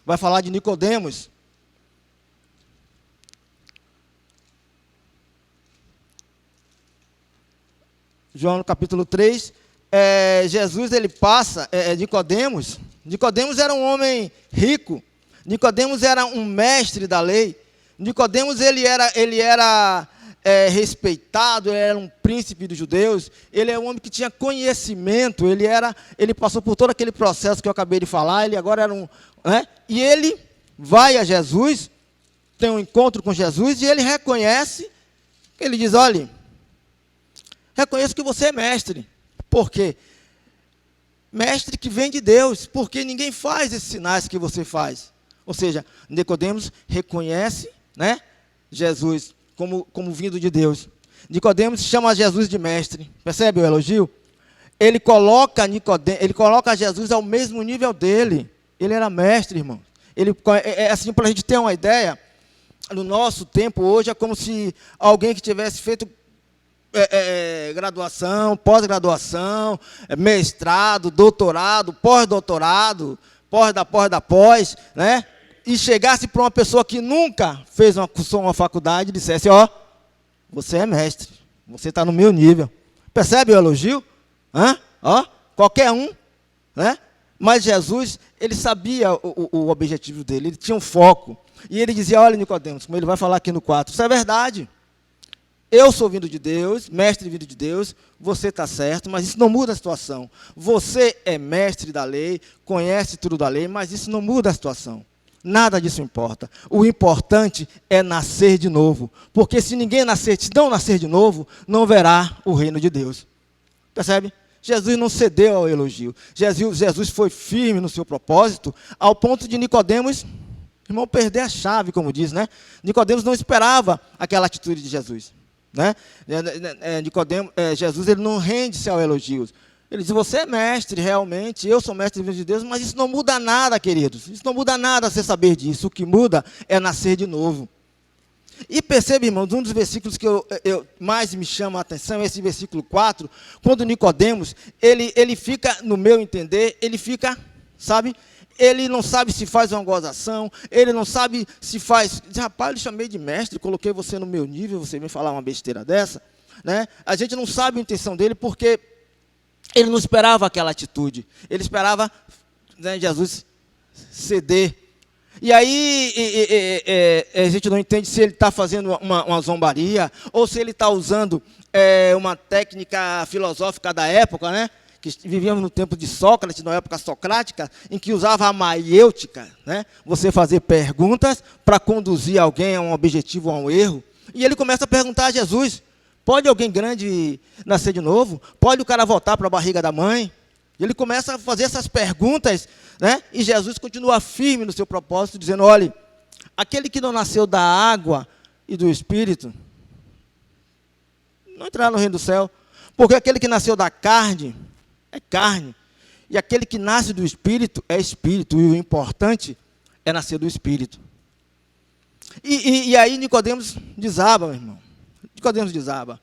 vai falar de Nicodemos. João no capítulo 3, Jesus ele passa, Nicodemos era um homem rico, Nicodemos era um mestre da lei, Nicodemos ele era respeitado, ele era um príncipe dos judeus, ele é um homem que tinha conhecimento, ele passou por todo aquele processo que eu acabei de falar, ele agora era e ele vai a Jesus, tem um encontro com Jesus, e ele reconhece, ele diz, olha, reconheço que você é mestre. Por quê? Mestre que vem de Deus, porque ninguém faz esses sinais que você faz. Ou seja, Nicodemos reconhece, Jesus como vindo de Deus. Nicodemos chama Jesus de mestre. Percebe o elogio? Ele coloca Jesus ao mesmo nível dele. Ele era mestre, irmão. Assim, para a gente ter uma ideia, no nosso tempo hoje é como se alguém que tivesse feito graduação, pós-graduação, mestrado, doutorado, pós-doutorado, pós, né? E chegasse para uma pessoa que nunca fez uma faculdade e dissesse, você é mestre, você está no meu nível. Percebe o elogio? Qualquer um, né? Mas Jesus, ele sabia o objetivo dele, ele tinha um foco. E ele dizia, olha, Nicodemos, como ele vai falar aqui no 4, isso é verdade. Eu sou vindo de Deus, mestre vindo de Deus, você está certo, mas isso não muda a situação. Você é mestre da lei, conhece tudo da lei, mas isso não muda a situação. Nada disso importa. O importante é nascer de novo. Porque se não nascer de novo, não verá o reino de Deus. Percebe? Jesus não cedeu ao elogio. Jesus foi firme no seu propósito, ao ponto de Nicodemos, irmão, perder a chave, como diz, né? Nicodemos não esperava aquela atitude de Jesus. Né? Jesus ele não rende-se ao elogio. Ele diz, você é mestre, realmente, eu sou mestre de Deus, mas isso não muda nada, queridos. Isso não muda nada você saber disso. O que muda é nascer de novo. E percebe, irmãos, um dos versículos que mais me chama a atenção é esse versículo 4, quando Nicodemos, ele fica, no meu entender, ele fica, sabe, ele não sabe se faz uma gozação, ele não sabe se faz, diz, rapaz, eu lhe chamei de mestre, coloquei você no meu nível, você vem falar uma besteira dessa, né? A gente não sabe a intenção dele, porque ele não esperava aquela atitude, ele esperava, né, Jesus ceder. E aí a gente não entende se ele está fazendo uma zombaria, ou se ele está usando uma técnica filosófica da época, né? Que vivíamos no tempo de Sócrates, na época socrática, em que usava a maiêutica, né? Você fazer perguntas para conduzir alguém a um objetivo, a um erro. E ele começa a perguntar a Jesus, pode alguém grande nascer de novo? Pode o cara voltar para a barriga da mãe? Ele começa a fazer essas perguntas, né? E Jesus continua firme no seu propósito, dizendo, olha, aquele que não nasceu da água e do Espírito, não entrará no reino do céu, porque aquele que nasceu da carne, é carne, e aquele que nasce do Espírito, é Espírito, e o importante é nascer do Espírito. E aí Nicodemos desaba, meu irmão, Nicodemos desaba.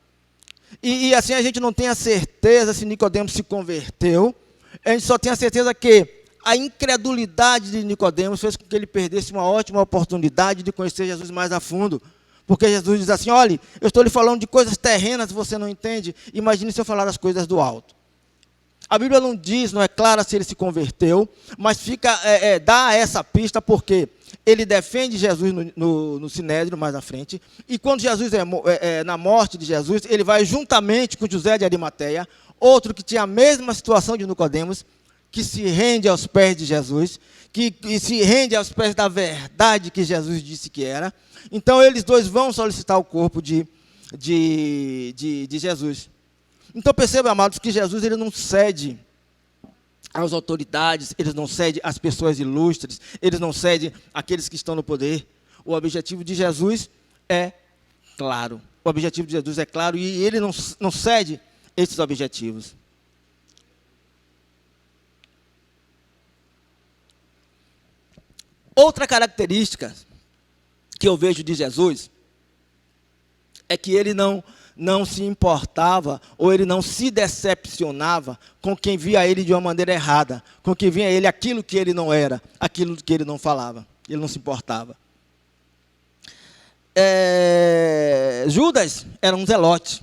E assim a gente não tem a certeza se Nicodemos se converteu, a gente só tem a certeza que a incredulidade de Nicodemos fez com que ele perdesse uma ótima oportunidade de conhecer Jesus mais a fundo. Porque Jesus diz assim, olha, eu estou lhe falando de coisas terrenas, você não entende, imagine se eu falar as coisas do alto. A Bíblia não diz, não é clara se ele se converteu, mas dá essa pista porque ele defende Jesus no Sinédrio mais à frente, e quando Jesus na morte de Jesus, ele vai juntamente com José de Arimateia, outro que tinha a mesma situação de Nicodemos, que se rende aos pés de Jesus, que se rende aos pés da verdade que Jesus disse que era. Então eles dois vão solicitar o corpo de Jesus. Então perceba, amados, que Jesus ele não cede às autoridades, ele não cede às pessoas ilustres, ele não cede àqueles que estão no poder. O objetivo de Jesus é claro. O objetivo de Jesus é claro e ele não cede esses objetivos. Outra característica que eu vejo de Jesus é que ele não se importava ou ele não se decepcionava com quem via ele de uma maneira errada, com quem via ele aquilo que ele não era, aquilo que ele não falava. Ele não se importava. Judas era um zelote.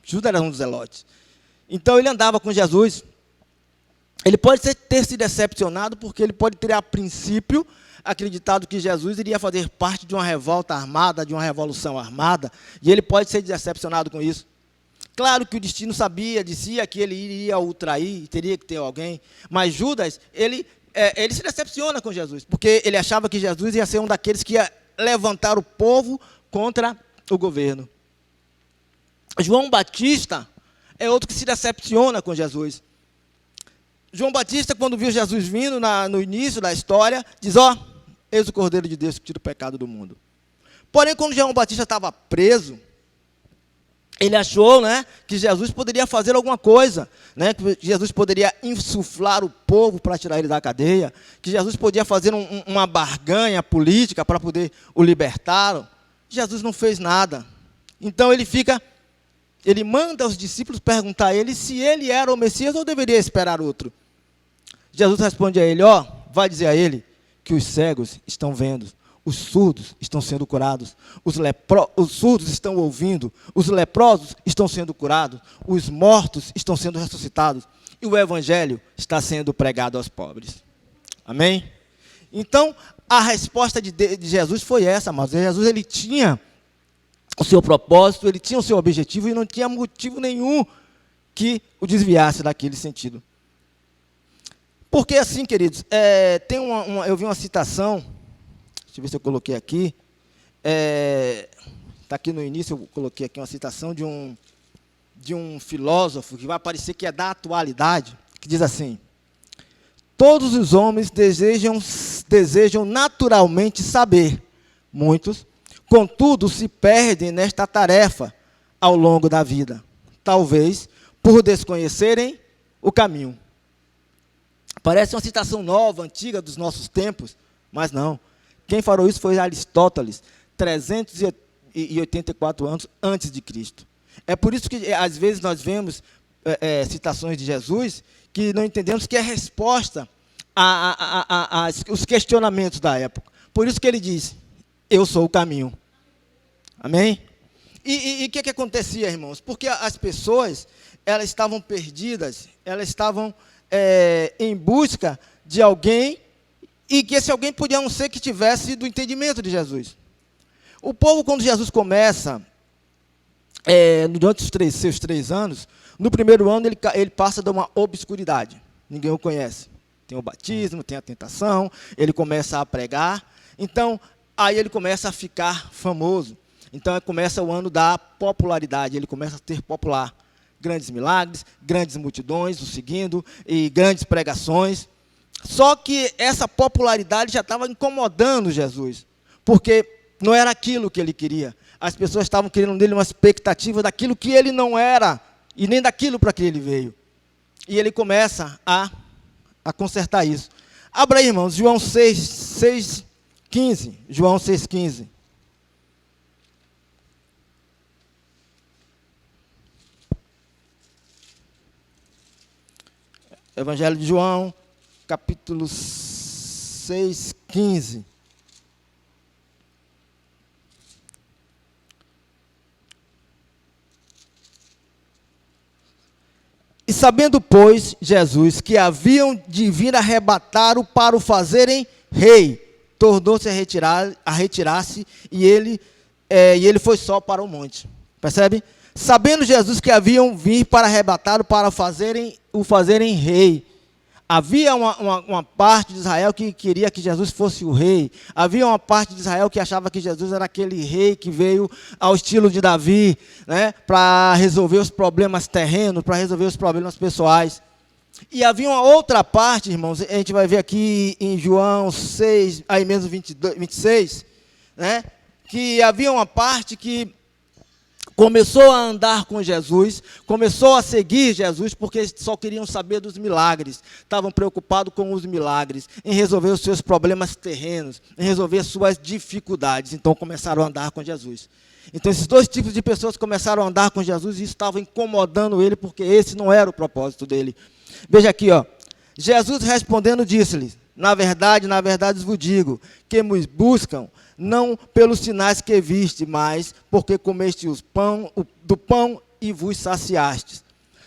Judas era um zelote. Então ele andava com Jesus. Ele pode ter se decepcionado porque ele pode ter a princípio acreditado que Jesus iria fazer parte de uma revolta armada, de uma revolução armada, e ele pode ser decepcionado com isso. Claro que o destino dizia que ele iria o trair, teria que ter alguém, mas Judas, ele se decepciona com Jesus, porque ele achava que Jesus ia ser um daqueles que ia levantar o povo contra o governo. João Batista é outro que se decepciona com Jesus. João Batista, quando viu Jesus vindo no início da história, diz, eis o Cordeiro de Deus que tira o pecado do mundo. Porém, quando João Batista estava preso, ele achou, que Jesus poderia fazer alguma coisa, que Jesus poderia insuflar o povo para tirar ele da cadeia, que Jesus podia fazer uma barganha política para poder o libertar. Jesus não fez nada. Então ele manda os discípulos perguntar a ele se ele era o Messias ou deveria esperar outro. Jesus responde a ele, vai dizer a ele que os cegos estão vendo, os surdos estão sendo curados, os surdos estão ouvindo, os leprosos estão sendo curados, os mortos estão sendo ressuscitados, e o evangelho está sendo pregado aos pobres. Amém? Então, a resposta de Jesus foi essa, mas Jesus ele tinha o seu propósito, ele tinha o seu objetivo e não tinha motivo nenhum que o desviasse daquele sentido. Porque assim, queridos, eu vi uma citação, deixa eu ver se eu coloquei aqui, está aqui no início, eu coloquei aqui uma citação de um filósofo, que vai parecer que é da atualidade, que diz assim, todos os homens desejam naturalmente saber, muitos, contudo, se perdem nesta tarefa ao longo da vida, talvez por desconhecerem o caminho. Parece uma citação nova, antiga dos nossos tempos, mas não. Quem falou isso foi Aristóteles, 384 anos antes de Cristo. É por isso que, às vezes, nós vemos citações de Jesus que não entendemos que é resposta aos questionamentos da época. Por isso que ele diz, eu sou o caminho. Amém? E o que acontecia, irmãos? Porque as pessoas, elas estavam perdidas, elas estavam em busca de alguém, e que esse alguém podia não ser que tivesse do entendimento de Jesus. O povo, quando Jesus começa, durante os seus 3 anos, no primeiro ano ele passa de uma obscuridade, ninguém o conhece. Tem o batismo, tem a tentação, ele começa a pregar, então, aí ele começa a ficar famoso. Então, começa o ano da popularidade, ele começa a ser popular. Grandes milagres, grandes multidões o seguindo, e grandes pregações. Só que essa popularidade já estava incomodando Jesus, porque não era aquilo que ele queria. As pessoas estavam querendo nele uma expectativa daquilo que ele não era, e nem daquilo para que ele veio. E ele começa a consertar isso. Abra aí, irmãos, João 6,15. João 6,15. Evangelho de João, capítulo 6,15. E sabendo, pois, Jesus, que haviam de vir arrebatá-lo para o fazerem rei, tornou-se a retirar-se, e ele foi só para o monte. Percebe? Sabendo Jesus que haviam vir para arrebatá-lo para o fazerem rei. Havia uma parte de Israel que queria que Jesus fosse o rei. Havia uma parte de Israel que achava que Jesus era aquele rei que veio ao estilo de Davi, para resolver os problemas terrenos, para resolver os problemas pessoais. E havia uma outra parte, irmãos, a gente vai ver aqui em João 6, aí mesmo 26, que havia uma parte que começou a andar com Jesus, começou a seguir Jesus, porque só queriam saber dos milagres, estavam preocupados com os milagres, em resolver os seus problemas terrenos, em resolver suas dificuldades, então começaram a andar com Jesus. Então esses dois tipos de pessoas começaram a andar com Jesus e isso estava incomodando ele, porque esse não era o propósito dele. Veja aqui, ó. Jesus respondendo disse-lhes, na verdade vos digo, que me buscam, não pelos sinais que viste, mas porque comeste do pão e vos saciastes.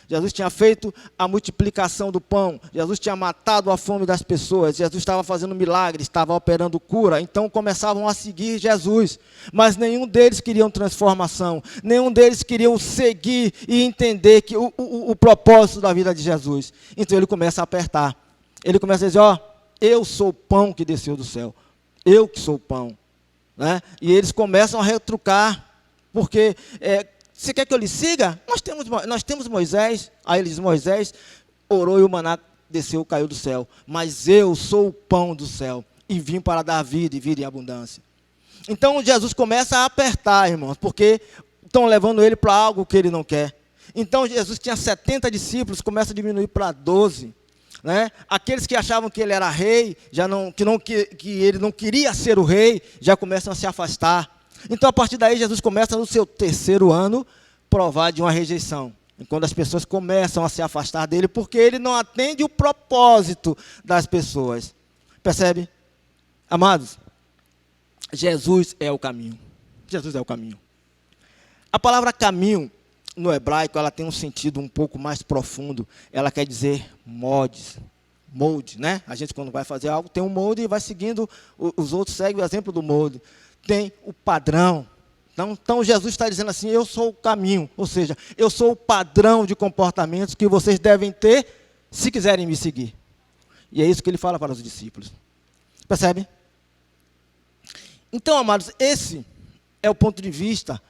Jesus tinha feito a multiplicação do pão, Jesus tinha matado a fome das pessoas, Jesus estava fazendo milagres, estava operando cura, então começavam a seguir Jesus, mas nenhum deles queriam transformação, nenhum deles queriam seguir e entender que o propósito da vida de Jesus. Então ele começa a apertar, ele começa a dizer, ó, eu sou o pão que desceu do céu, eu que sou o pão. Né? E eles começam a retrucar, porque você quer que eu lhe siga? Nós temos Moisés. Aí ele diz, Moisés orou e o maná desceu, caiu do céu. Mas eu sou o pão do céu e vim para dar vida e vida em abundância. Então Jesus começa a apertar, irmãos, porque estão levando ele para algo que ele não quer. Então Jesus tinha 70 discípulos, começa a diminuir para 12. Né? Aqueles que achavam que ele era rei, que ele não queria ser o rei, já começam a se afastar. Então, a partir daí, Jesus começa no seu 3º ano, provar de uma rejeição. E quando as pessoas começam a se afastar dele, porque ele não atende o propósito das pessoas. Percebe? Amados, Jesus é o caminho. Jesus é o caminho. A palavra caminho, no hebraico, ela tem um sentido um pouco mais profundo. Ela quer dizer molde, né? A gente, quando vai fazer algo, tem um molde e vai seguindo, os outros seguem o exemplo do molde. Tem o padrão. Então Jesus está dizendo assim, eu sou o caminho, ou seja, eu sou o padrão de comportamentos que vocês devem ter se quiserem me seguir. E é isso que ele fala para os discípulos. Percebe? Então, amados, esse é o ponto de vista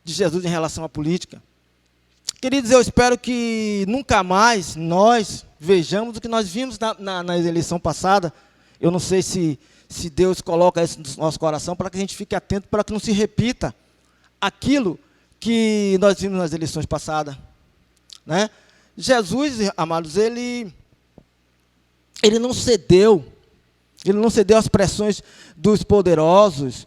de Jesus em relação à política. Queridos, eu espero que nunca mais nós vejamos o que nós vimos na eleição passada. Eu não sei se Deus coloca isso no nosso coração para que a gente fique atento, para que não se repita aquilo que nós vimos nas eleições passadas. Né? Jesus, amados, ele não cedeu. Ele não cedeu às pressões dos poderosos,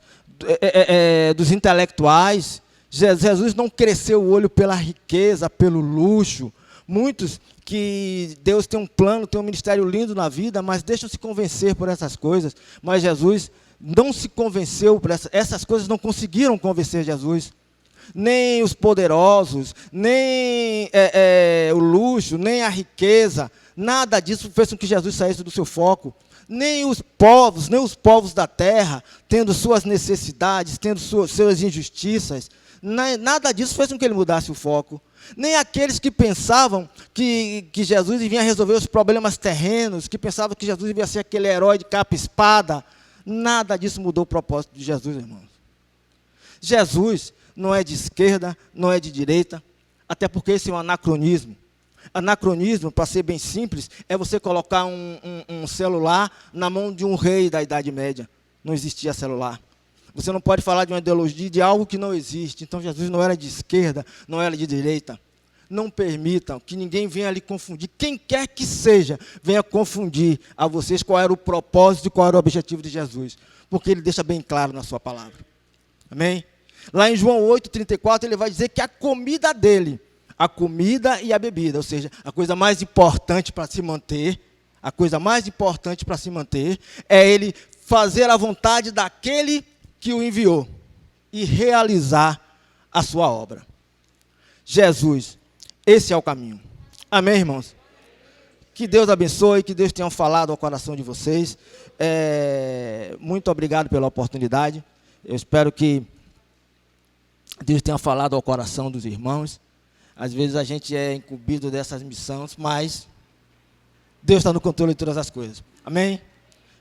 dos intelectuais. Jesus não cresceu o olho pela riqueza, pelo luxo. Muitos que Deus tem um plano, tem um ministério lindo na vida, mas deixam se convencer por essas coisas. Mas Jesus não se convenceu por essas coisas, não conseguiram convencer Jesus. Nem os poderosos, nem o luxo, nem a riqueza, nada disso fez com que Jesus saísse do seu foco. Nem os povos da terra, tendo suas necessidades, tendo suas injustiças, nada disso fez com que ele mudasse o foco. Nem aqueles que pensavam que Jesus vinha resolver os problemas terrenos, que pensavam que Jesus devia ser aquele herói de capa e espada, nada disso mudou o propósito de Jesus, irmãos. Jesus não é de esquerda, não é de direita, até porque esse é um anacronismo. Anacronismo, para ser bem simples, é você colocar um celular na mão de um rei da Idade Média. Não existia celular. Você não pode falar de uma ideologia, de algo que não existe. Então, Jesus não era de esquerda, não era de direita. Não permitam que ninguém venha lhe confundir. Quem quer que seja, venha confundir a vocês qual era o propósito e qual era o objetivo de Jesus. Porque ele deixa bem claro na sua palavra. Amém? Lá em João 8,34, ele vai dizer que a comida dele, a comida e a bebida, ou seja, a coisa mais importante para se manter, é ele fazer a vontade daquele que o enviou e realizar a sua obra. Jesus, esse é o caminho. Amém, irmãos? Que Deus abençoe, que Deus tenha falado ao coração de vocês. Muito obrigado pela oportunidade. Eu espero que Deus tenha falado ao coração dos irmãos. Às vezes a gente é incumbido dessas missões, mas Deus está no controle de todas as coisas. Amém?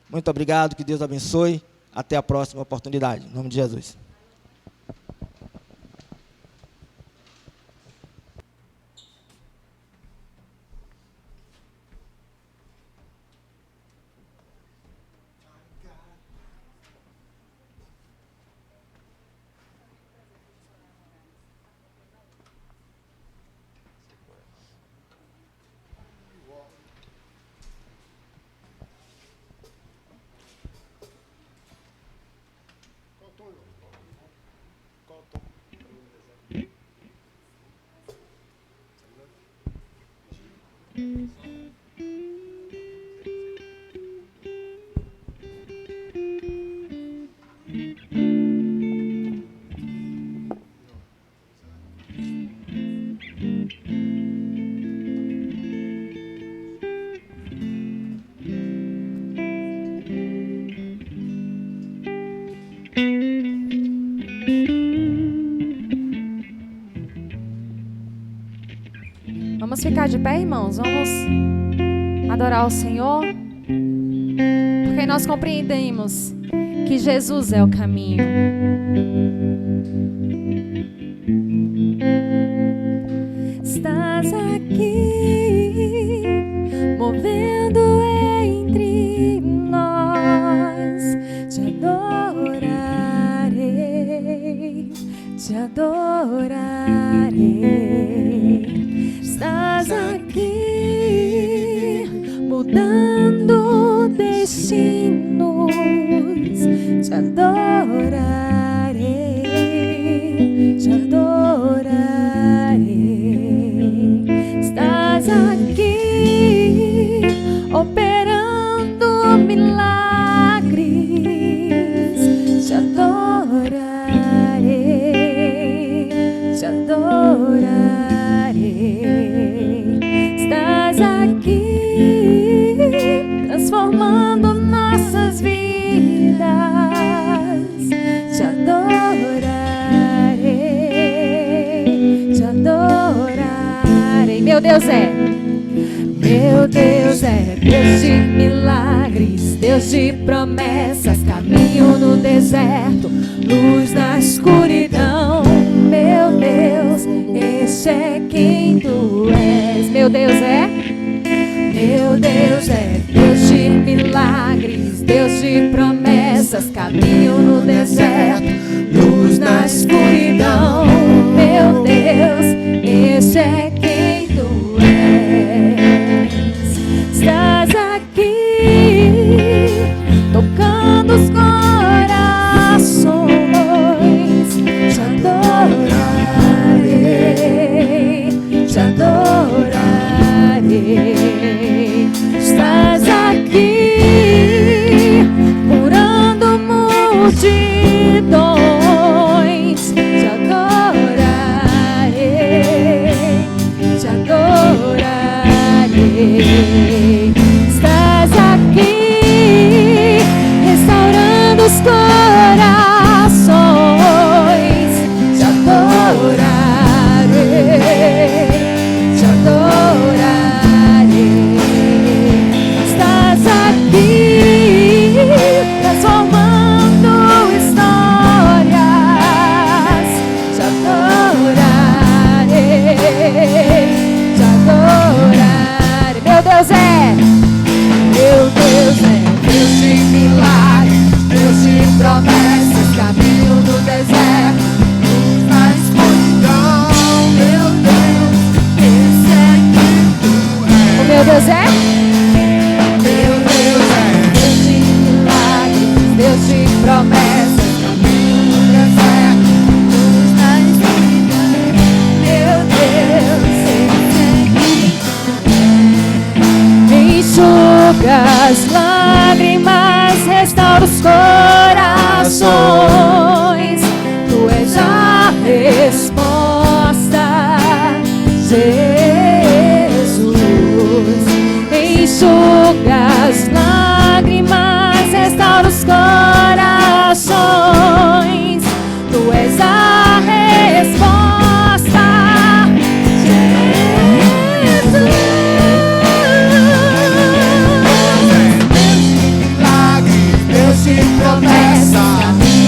Muito obrigado, que Deus abençoe. Até a próxima oportunidade. Em nome de Jesus. Vamos ficar de pé, irmãos? Vamos adorar o Senhor? Porque nós compreendemos que Jesus é o caminho. Estás aqui, movendo entre nós. Te adorarei, te adorarei. Estás aqui, mudando destinos. Te adorarei, te adorarei. Estás aqui, operando milagres. Te adorarei, te adorarei. Estás aqui, transformando nossas vidas. Te adorarei, te adorarei. Meu Deus é Deus de milagres, Deus de promessas, caminho no deserto, luz na escuridão. Meu Deus, este é quem tu és. Meu Deus é Deus de milagres, Deus de promessas, caminho no deserto, luz na escuridão. Meu Deus, este é quem tu és. Estás aqui, tocando os corações. Te adorarei, te adorarei. Estás aqui, curando multidões. Te adorarei, te adorarei. Estás aqui, restaurando os corações. Te adorarei, te adorarei. Estás aqui, transformando histórias. Te adorarei, te adorarei. Meu Deus é Deus de milagres, Deus de promessas, caminho no deserto, luz na escuridão. Meu Deus, esse é quem tu és. O meu Deus é Deus de milagres, Deus de promessas, caminho no deserto, luz na escuridão. Meu Deus, esse é quem tu és. Enxuga as lágrimas, restaura os corações. Tu és a resposta, Jesus. Enxuga as lágrimas, restaura os corações. Tu és a resposta, Jesus. Deus de promessas, caminho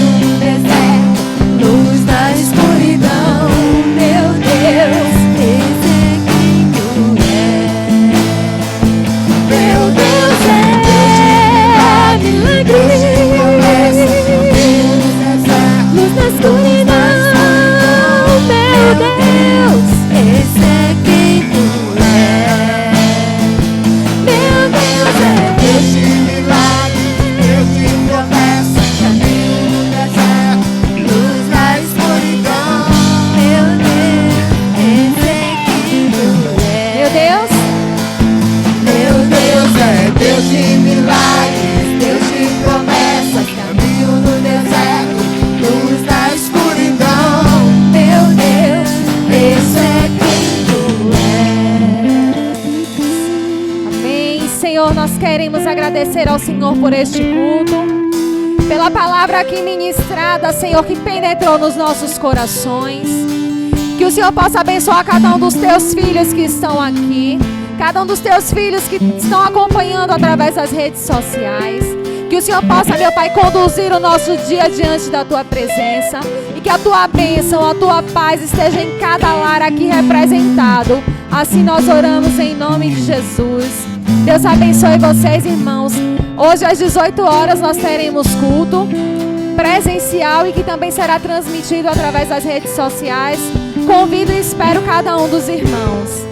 queremos agradecer ao Senhor por este culto, pela palavra aqui ministrada, Senhor, que penetrou nos nossos corações. Que o Senhor possa abençoar cada um dos teus filhos que estão aqui, cada um dos teus filhos que estão acompanhando através das redes sociais. Que o Senhor possa, meu Pai, conduzir o nosso dia diante da tua presença. E que a tua bênção, a tua paz esteja em cada lar aqui representado. Assim nós oramos em nome de Jesus. Deus abençoe vocês, irmãos. Hoje às 18 horas nós teremos culto presencial e que também será transmitido através das redes sociais. Convido e espero cada um dos irmãos.